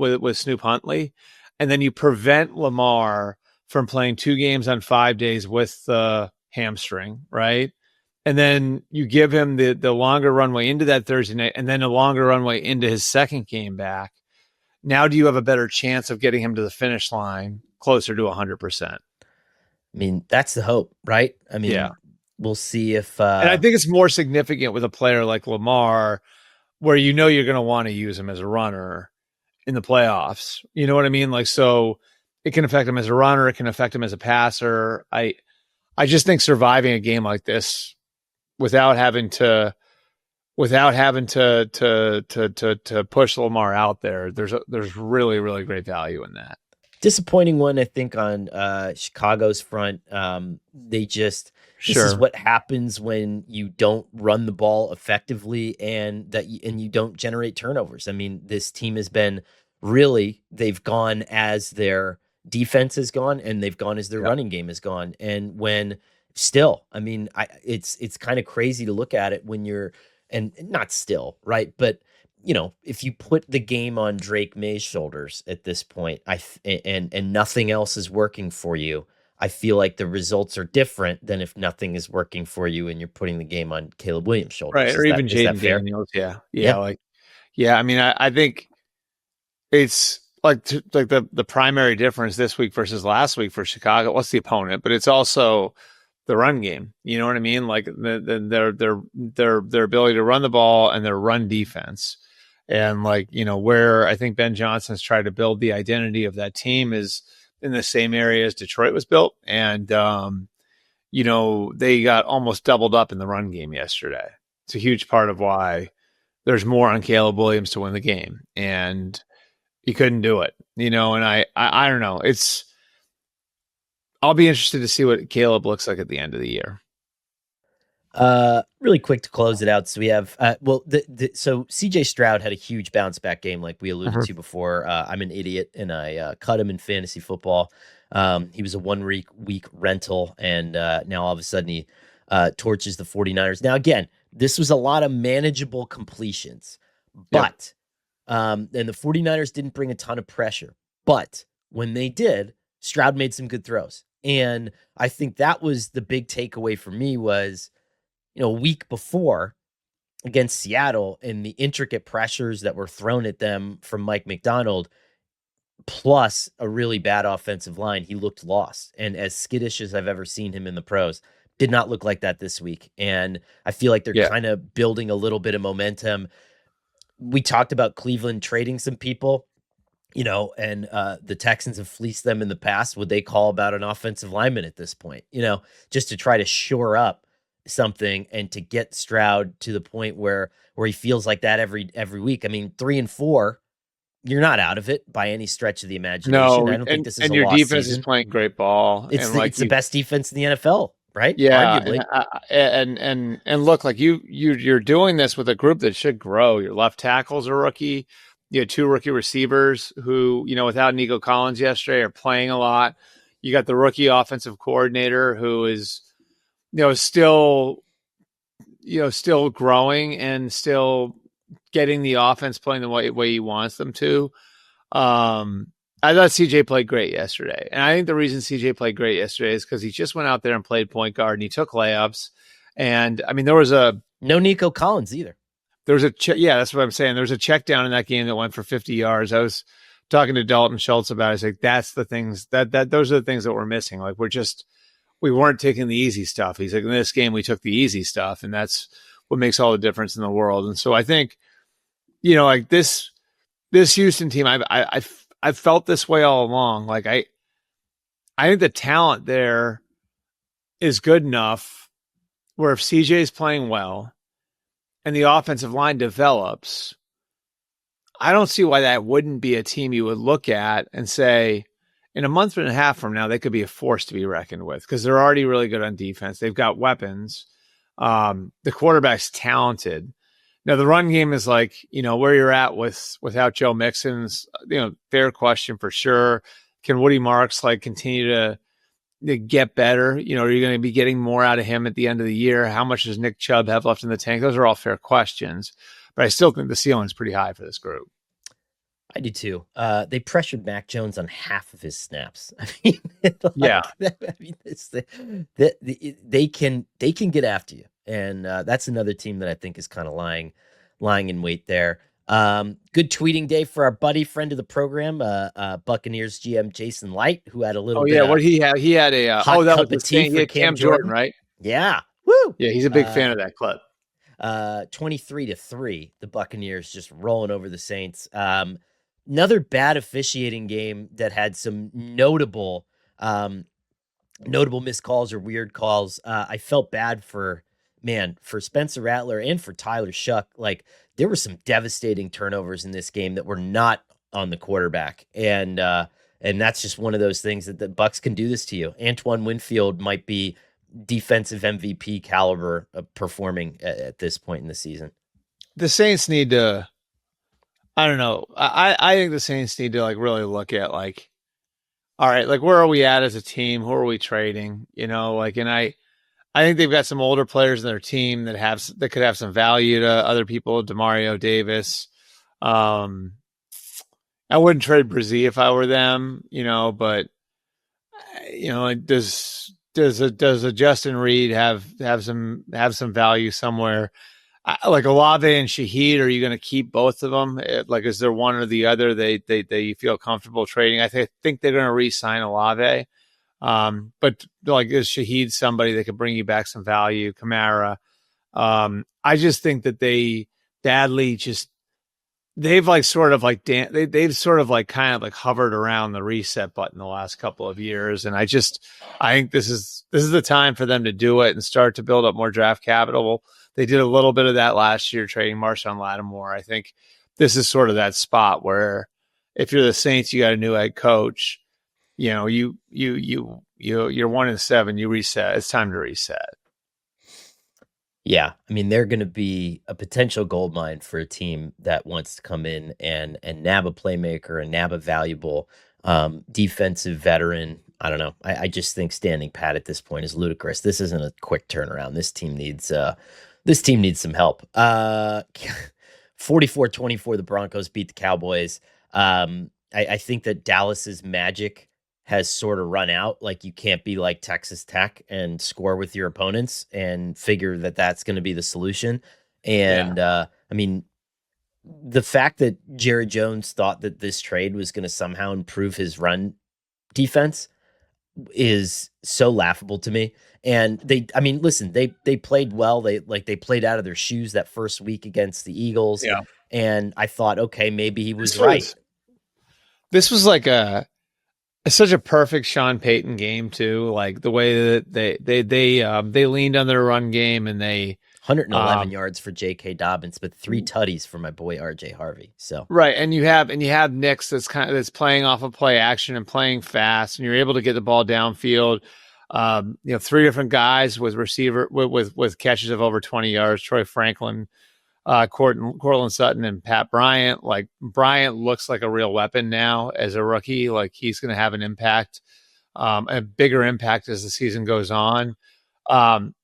S2: Huntley, and then you prevent Lamar from playing 2 games on 5 days with the hamstring, right? And then you give him the longer runway into that Thursday night and then a longer runway into his second game back. Now do you have a better chance of getting him to the finish line closer to 100%?
S1: I mean, that's the hope, right? I mean,
S2: yeah.
S1: We'll see if...
S2: and I think it's more significant with a player like Lamar, where you're going to want to use him as a runner in the playoffs. You know what I mean? Like, so it can affect him as a runner. It can affect him as a passer. I just think surviving a game like this without having to push Lamar out there, there's really, really great value in that.
S1: Disappointing one, I think, on Chicago's front. This is what happens when you don't run the ball effectively and you don't generate turnovers. I mean, this team has been they've gone as their defense has gone and they've gone as their running game has gone. And when still, I mean, it's kind of crazy to look at it when you're, and not still, right? But if you put the game on Drake May's shoulders at this point, and nothing else is working for you, I feel like the results are different than if nothing is working for you and you're putting the game on Caleb Williams' shoulders.
S2: Right. Or even Jaden Daniels. Yeah. I mean, I think it's like the primary difference this week versus last week for Chicago. What's the opponent? But it's also the run game. You know what I mean? Like their ability to run the ball and their run defense. And where I think Ben Johnson's tried to build the identity of that team is in the same area as Detroit was built. And, they got almost doubled up in the run game yesterday. It's a huge part of why there's more on Caleb Williams to win the game. And he couldn't do it, and I don't know. I'll be interested to see what Caleb looks like at the end of the year.
S1: Really quick to close it out. So we have, so CJ Stroud had a huge bounce back game, like we alluded to before. I'm an idiot and I cut him in fantasy football. He was a 1 week rental, and now all of a sudden he torches the 49ers. Now, again, this was a lot of manageable completions, but and the 49ers didn't bring a ton of pressure. But when they did, Stroud made some good throws. And I think that was the big takeaway for me was, a week before against Seattle and the intricate pressures that were thrown at them from Mike McDonald, plus a really bad offensive line, he looked lost. And as skittish as I've ever seen him in the pros, did not look like that this week. And I feel like they're kind of building a little bit of momentum. We talked about Cleveland trading some people, and the Texans have fleeced them in the past. Would they call about an offensive lineman at this point, just to try to shore up something and to get Stroud to the point where he feels like that every week. I mean, 3-4, you're not out of it by any stretch of the imagination.
S2: No,
S1: I don't think this is
S2: and
S1: a
S2: your
S1: lost
S2: defense is
S1: season.
S2: playing great ball,
S1: It's
S2: and like
S1: the best defense in the NFL, right?
S2: yeah,
S1: Arguably.
S2: and look, like you're doing this with a group that should grow. Your left tackle's a rookie. You had 2 rookie receivers who, without Nico Collins yesterday, are playing a lot. You got the rookie offensive coordinator who is, still, still growing and still getting the offense playing the way he wants them to. I thought CJ played great yesterday. And I think the reason CJ played great yesterday is because he just went out there and played point guard and he took layups. And I mean, there was
S1: no Nico Collins either.
S2: There was yeah, that's what I'm saying. There was a check down in that game that went for 50 yards. I was talking to Dalton Schultz about it. I was like, that's the things that those are the things that we're missing. Like we weren't taking the easy stuff. He's like, in this game, we took the easy stuff. And that's what makes all the difference in the world. And so I think, like this Houston team, I've felt this way all along. Like I think the talent there is good enough where if CJ is playing well and the offensive line develops, I don't see why that wouldn't be a team you would look at and say, in a month and a half from now, they could be a force to be reckoned with because they're already really good on defense. They've got weapons. The quarterback's talented. Now the run game is like, where you're at without Joe Mixon's, fair question for sure. Can Woody Marks continue to get better? Are you going to be getting more out of him at the end of the year? How much does Nick Chubb have left in the tank? Those are all fair questions, but I still think the ceiling is pretty high for this group.
S1: I do too. They pressured Mac Jones on half of his snaps. I mean,
S2: yeah.
S1: I mean, they can get after you, and that's another team that I think is kind of lying in wait there. Good tweeting day for our buddy, friend of the program, Buccaneers GM Jason Light, who had a little.
S2: Oh yeah, what he had? He had a
S1: hot
S2: that
S1: cup
S2: was
S1: of tea for Cam Jordan,
S2: right?
S1: Yeah, woo!
S2: Yeah, he's a big fan of that clip.
S1: 23-3, the Buccaneers just rolling over the Saints. Another bad officiating game that had some notable missed calls or weird calls. I felt bad for Spencer Rattler and for Tyler Shuck. Like there were some devastating turnovers in this game that were not on the quarterback. And that's just one of those things that the Bucs can do this to you. Antoine Winfield might be defensive MVP caliber of performing at this point in the season.
S2: The Saints need to, I don't know. I think the Saints need to really look at all right, where are we at as a team? Who are we trading? And I think they've got some older players in their team that could have some value to other people. DeMario Davis. I wouldn't trade Brzee if I were them, but does a Justin Reed have some value somewhere? Like Olave and Shaheed, are you going to keep both of them? Is there one or the other they feel comfortable trading? I think they're going to re-sign Olave. But is Shaheed somebody that could bring you back some value? Kamara. I just think that they badly they've sort of hovered around the reset button the last couple of years. And I think this is the time for them to do it and start to build up more draft capital. They did a little bit of that last year, trading Marshawn Lattimore. I think this is sort of that spot where if you're the Saints, you got a new head coach, you're 1-7, you reset. It's time to reset.
S1: Yeah, I mean, they're going to be a potential gold mine for a team that wants to come in and nab a playmaker and nab a valuable defensive veteran. I don't know. I just think standing pat at this point is ludicrous. This isn't a quick turnaround. This team needs some help. 44-24, the Broncos beat the Cowboys. I think that Dallas's magic has sort of run out. You can't be like Texas Tech and score with your opponents and figure that that's going to be the solution. And I mean, the fact that Jerry Jones thought that this trade was going to somehow improve his run defense is so laughable to me. And they played well. They played out of their shoes that first week against the Eagles.
S2: Yeah.
S1: And I thought, okay, maybe he was right.
S2: This was It's such a perfect Sean Payton game too. Like the way that they leaned on their run game and they
S1: 111
S2: um
S1: yards for J.K. Dobbins, but 3 tutties for my boy R.J. Harvey. So
S2: right, and you have Nix that's playing off of play action and playing fast, and you're able to get the ball downfield. Three different guys with receiver with catches of over 20 yards. Troy Franklin, Cortland Sutton, and Pat Bryant. Like Bryant looks like a real weapon now as a rookie. Like he's going to have an impact, a bigger impact as the season goes on. Um,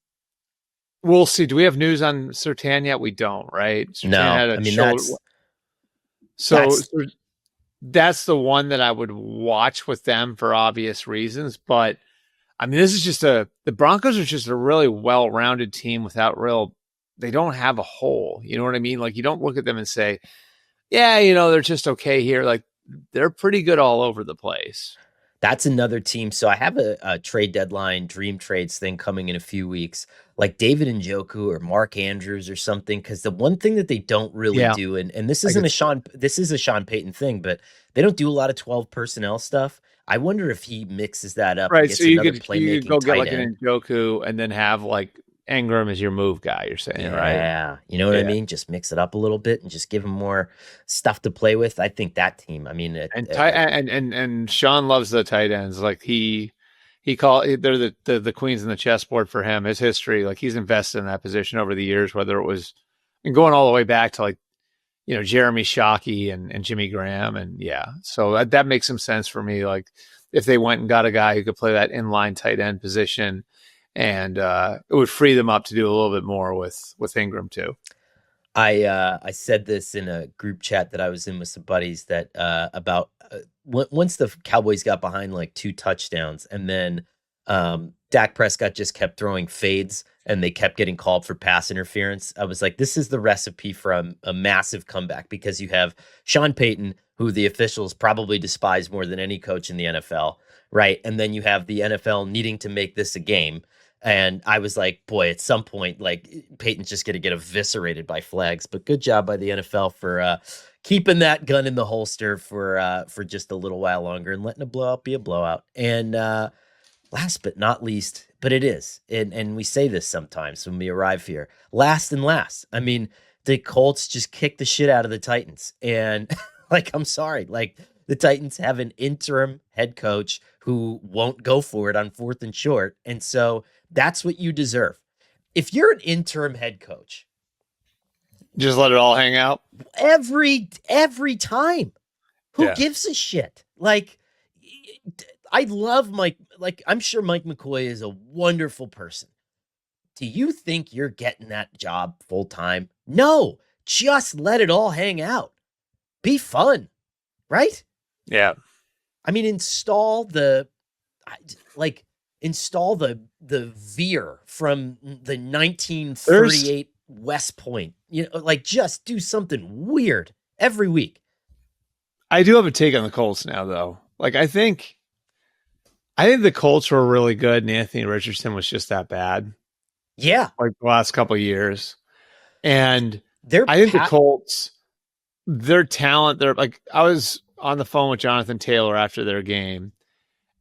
S2: we'll see. Do we have news on Surtain yet? We don't, right? Surtain
S1: no,
S2: had
S1: I
S2: a
S1: mean
S2: shoulder. So
S1: that's
S2: that's the one that I would watch with them for obvious reasons. But I mean, the Broncos are just a really well-rounded team without they don't have a hole. You know what I mean? Like you don't look at them and say, yeah, they're just okay here. Like they're pretty good all over the place.
S1: That's another team. So I have a trade deadline dream trades thing coming in a few weeks, like David Njoku or Mark Andrews or something. Because the one thing that they don't really
S2: Yeah,
S1: do, and this
S2: I
S1: isn't
S2: could
S1: a
S2: see it.
S1: this is a Sean Payton thing, but they don't do a lot of 12 personnel stuff. I wonder if he mixes that up and
S2: Right. So
S1: gets
S2: you
S1: another
S2: could
S1: playmaking
S2: go get
S1: tight
S2: like
S1: end.
S2: an Njoku and then have like Ingram as your move guy. You're saying, right?
S1: Yeah, you know what I
S2: Yeah.
S1: mean? Just mix it up a little bit and just give him more stuff to play with. I think that team. I mean,
S2: And tight and Sean loves the tight ends. Like they're the queens in the chessboard for him. His history, like he's invested in that position over the years, whether it was and going all the way back to like Jeremy Shockey and Jimmy Graham, and yeah, so that makes some sense for me. Like if they went and got a guy who could play that inline tight end position, and it would free them up to do a little bit more with Ingram too.
S1: I said this in a group chat that I was in with some buddies that about once the Cowboys got behind like 2 touchdowns and then Dak Prescott just kept throwing fades and they kept getting called for pass interference. I was like, this is the recipe for a massive comeback because you have Sean Payton, who the officials probably despise more than any coach in the NFL, right? And then you have the NFL needing to make this a game. And I was like, boy, at some point, like Peyton's just going to get eviscerated by flags. But good job by the NFL for keeping that gun in the holster for just a little while longer and letting a blowout be a blowout. And last but not least, but it is, and we say this sometimes when we arrive here, last and last. I mean, the Colts just kicked the shit out of the Titans, and like, I'm sorry, like the Titans have an interim head coach who won't go for it on 4th and short, and so that's what you deserve. If you're an interim head coach,
S2: Just let it all hang out.
S1: every time, who
S2: Yeah.
S1: gives a shit? Like, I love Mike. Like, I'm sure Mike McCoy is a wonderful person. Do you think you're getting that job full time? No, just let it all hang out. Be fun, right?
S2: Yeah.
S1: I mean, install the Veer from the 1938 West Point. Like just do something weird every week.
S2: I do have a take on the Colts now, though. Like I think the Colts were really good, and Anthony Richardson was just that bad.
S1: Yeah,
S2: Like the last couple of years, and
S1: they're
S2: I think the Colts, their talent, they're like I was on the phone with Jonathan Taylor after their game,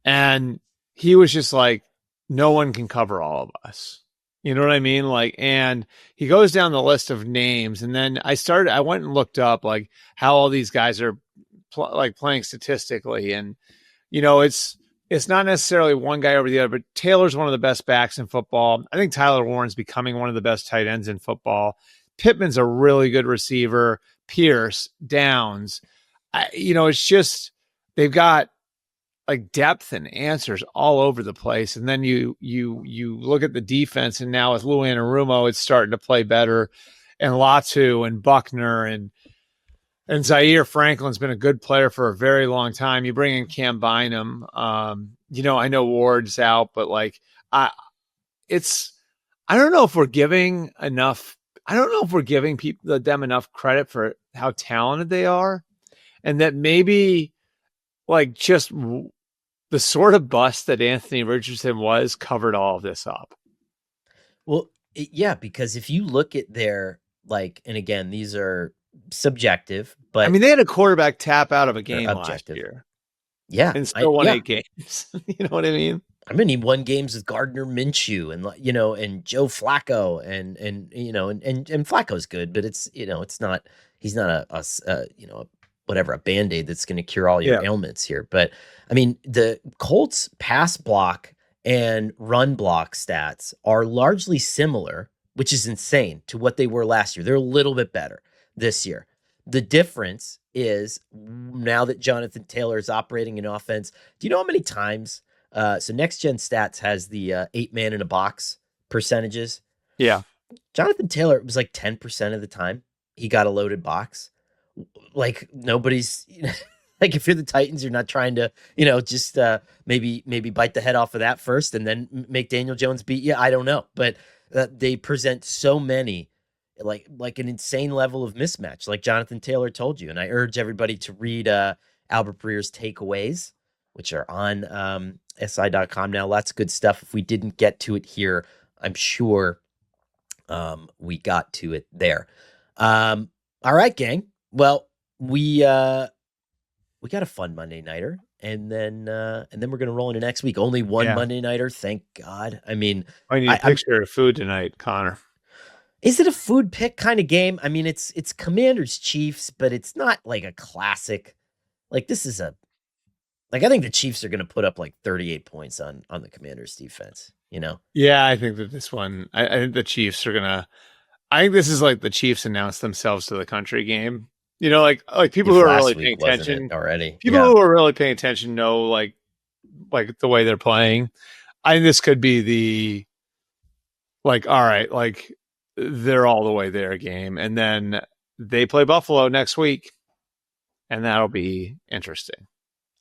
S2: and he was just like, "No one can cover all of us." You know what I mean? Like, and he goes down the list of names, and then I went and looked up like how all these guys are playing statistically, and it's not necessarily one guy over the other, but Taylor's one of the best backs in football. I think Tyler Warren's becoming one of the best tight ends in football. Pittman's a really good receiver. Pierce, Downs. It's just they've got like depth and answers all over the place. And then you look at the defense, and now with Lou Anarumo, it's starting to play better. And Latu and Buckner and Zaire Franklin's been a good player for a very long time. You bring in Cam Bynum. I know Ward's out, but like, I don't know if we're giving enough. I don't know if we're giving them enough credit for how talented they are, and that maybe like just the sort of bust that Anthony Richardson was covered all of this up.
S1: Well, yeah, because if you look at their and again, these are subjective, but
S2: I mean, they had a quarterback tap out of a game last year.
S1: Yeah,
S2: and still won
S1: yeah.
S2: 8 games. You know what I mean?
S1: I mean, he won games with Gardner Minshew and and Joe Flacco and Flacco's good, but it's it's not he's not whatever a Band-Aid that's going to cure all your
S2: Yeah.
S1: ailments here. But I mean, the Colts pass block and run block stats are largely similar, which is insane to what they were last year. They're a little bit better this year. The difference is now that Jonathan Taylor is operating in offense. Do you know how many times? So Next Gen Stats has the 8-man in a box percentages.
S2: Yeah.
S1: Jonathan Taylor, it was like 10% of the time he got a loaded box. Like nobody's like if you're the Titans, you're not trying to, just maybe bite the head off of that first and then make Daniel Jones beat you. I don't know, but they present so many like an insane level of mismatch, like Jonathan Taylor told you. And I urge everybody to read Albert Breer's takeaways, which are on SI.com now. Lots of good stuff. If we didn't get to it here, I'm sure we got to it there. All right, gang. Well, we got a fun Monday nighter, and then we're gonna roll into next week. Only one Monday nighter, thank God. I mean,
S2: I need a picture of food tonight, Connor.
S1: Is it a food pick kind of game? I mean, it's Commanders Chiefs, but it's not like a classic. Like this is I think the Chiefs are going to put up like 38 points on the Commanders defense,
S2: Yeah, I think that this one, I think the Chiefs are going to, I think this is like the Chiefs announce themselves to the country game. Like people who are really paying attention
S1: already.
S2: People who are really paying attention know like the way they're playing. I think this could be the, all right, they're all the way there game. And then they play Buffalo next week. And that'll be interesting.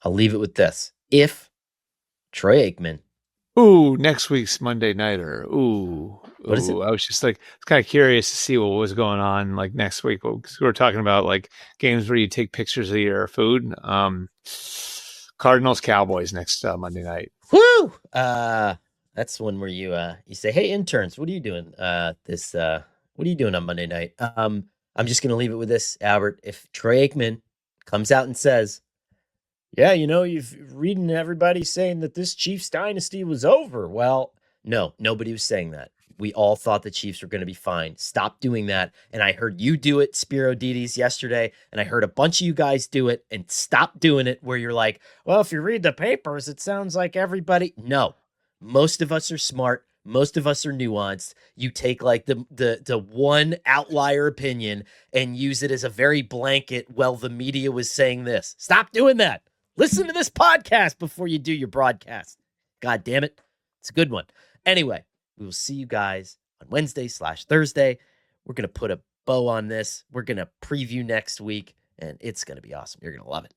S1: I'll leave it with this. If Troy Aikman.
S2: Ooh, next week's Monday nighter. Ooh.
S1: What is it?
S2: I was just kind of curious to see what was going on next week. Because we were talking about games where you take pictures of your food. Cardinals Cowboys next Monday night.
S1: Woo! That's one where you say, "Hey interns, what are you doing what are you doing on Monday night?" I'm just gonna leave it with this, Albert. If Troy Aikman comes out and says, "Yeah, you've reading everybody saying that this Chiefs dynasty was over." Well, no, nobody was saying that. We all thought the Chiefs were going to be fine. Stop doing that. And I heard you do it, Spiro Dides, yesterday, and I heard a bunch of you guys do it, and stop doing it where you're like, well, if you read the papers, it sounds like everybody. No, most of us are smart. Most of us are nuanced. You take the one outlier opinion and use it as a very blanket, well, the media was saying this. Stop doing that. Listen to this podcast before you do your broadcast. God damn it. It's a good one. Anyway, we will see you guys on Wednesday/Thursday. We're going to put a bow on this. We're going to preview next week, and it's going to be awesome. You're going to love it.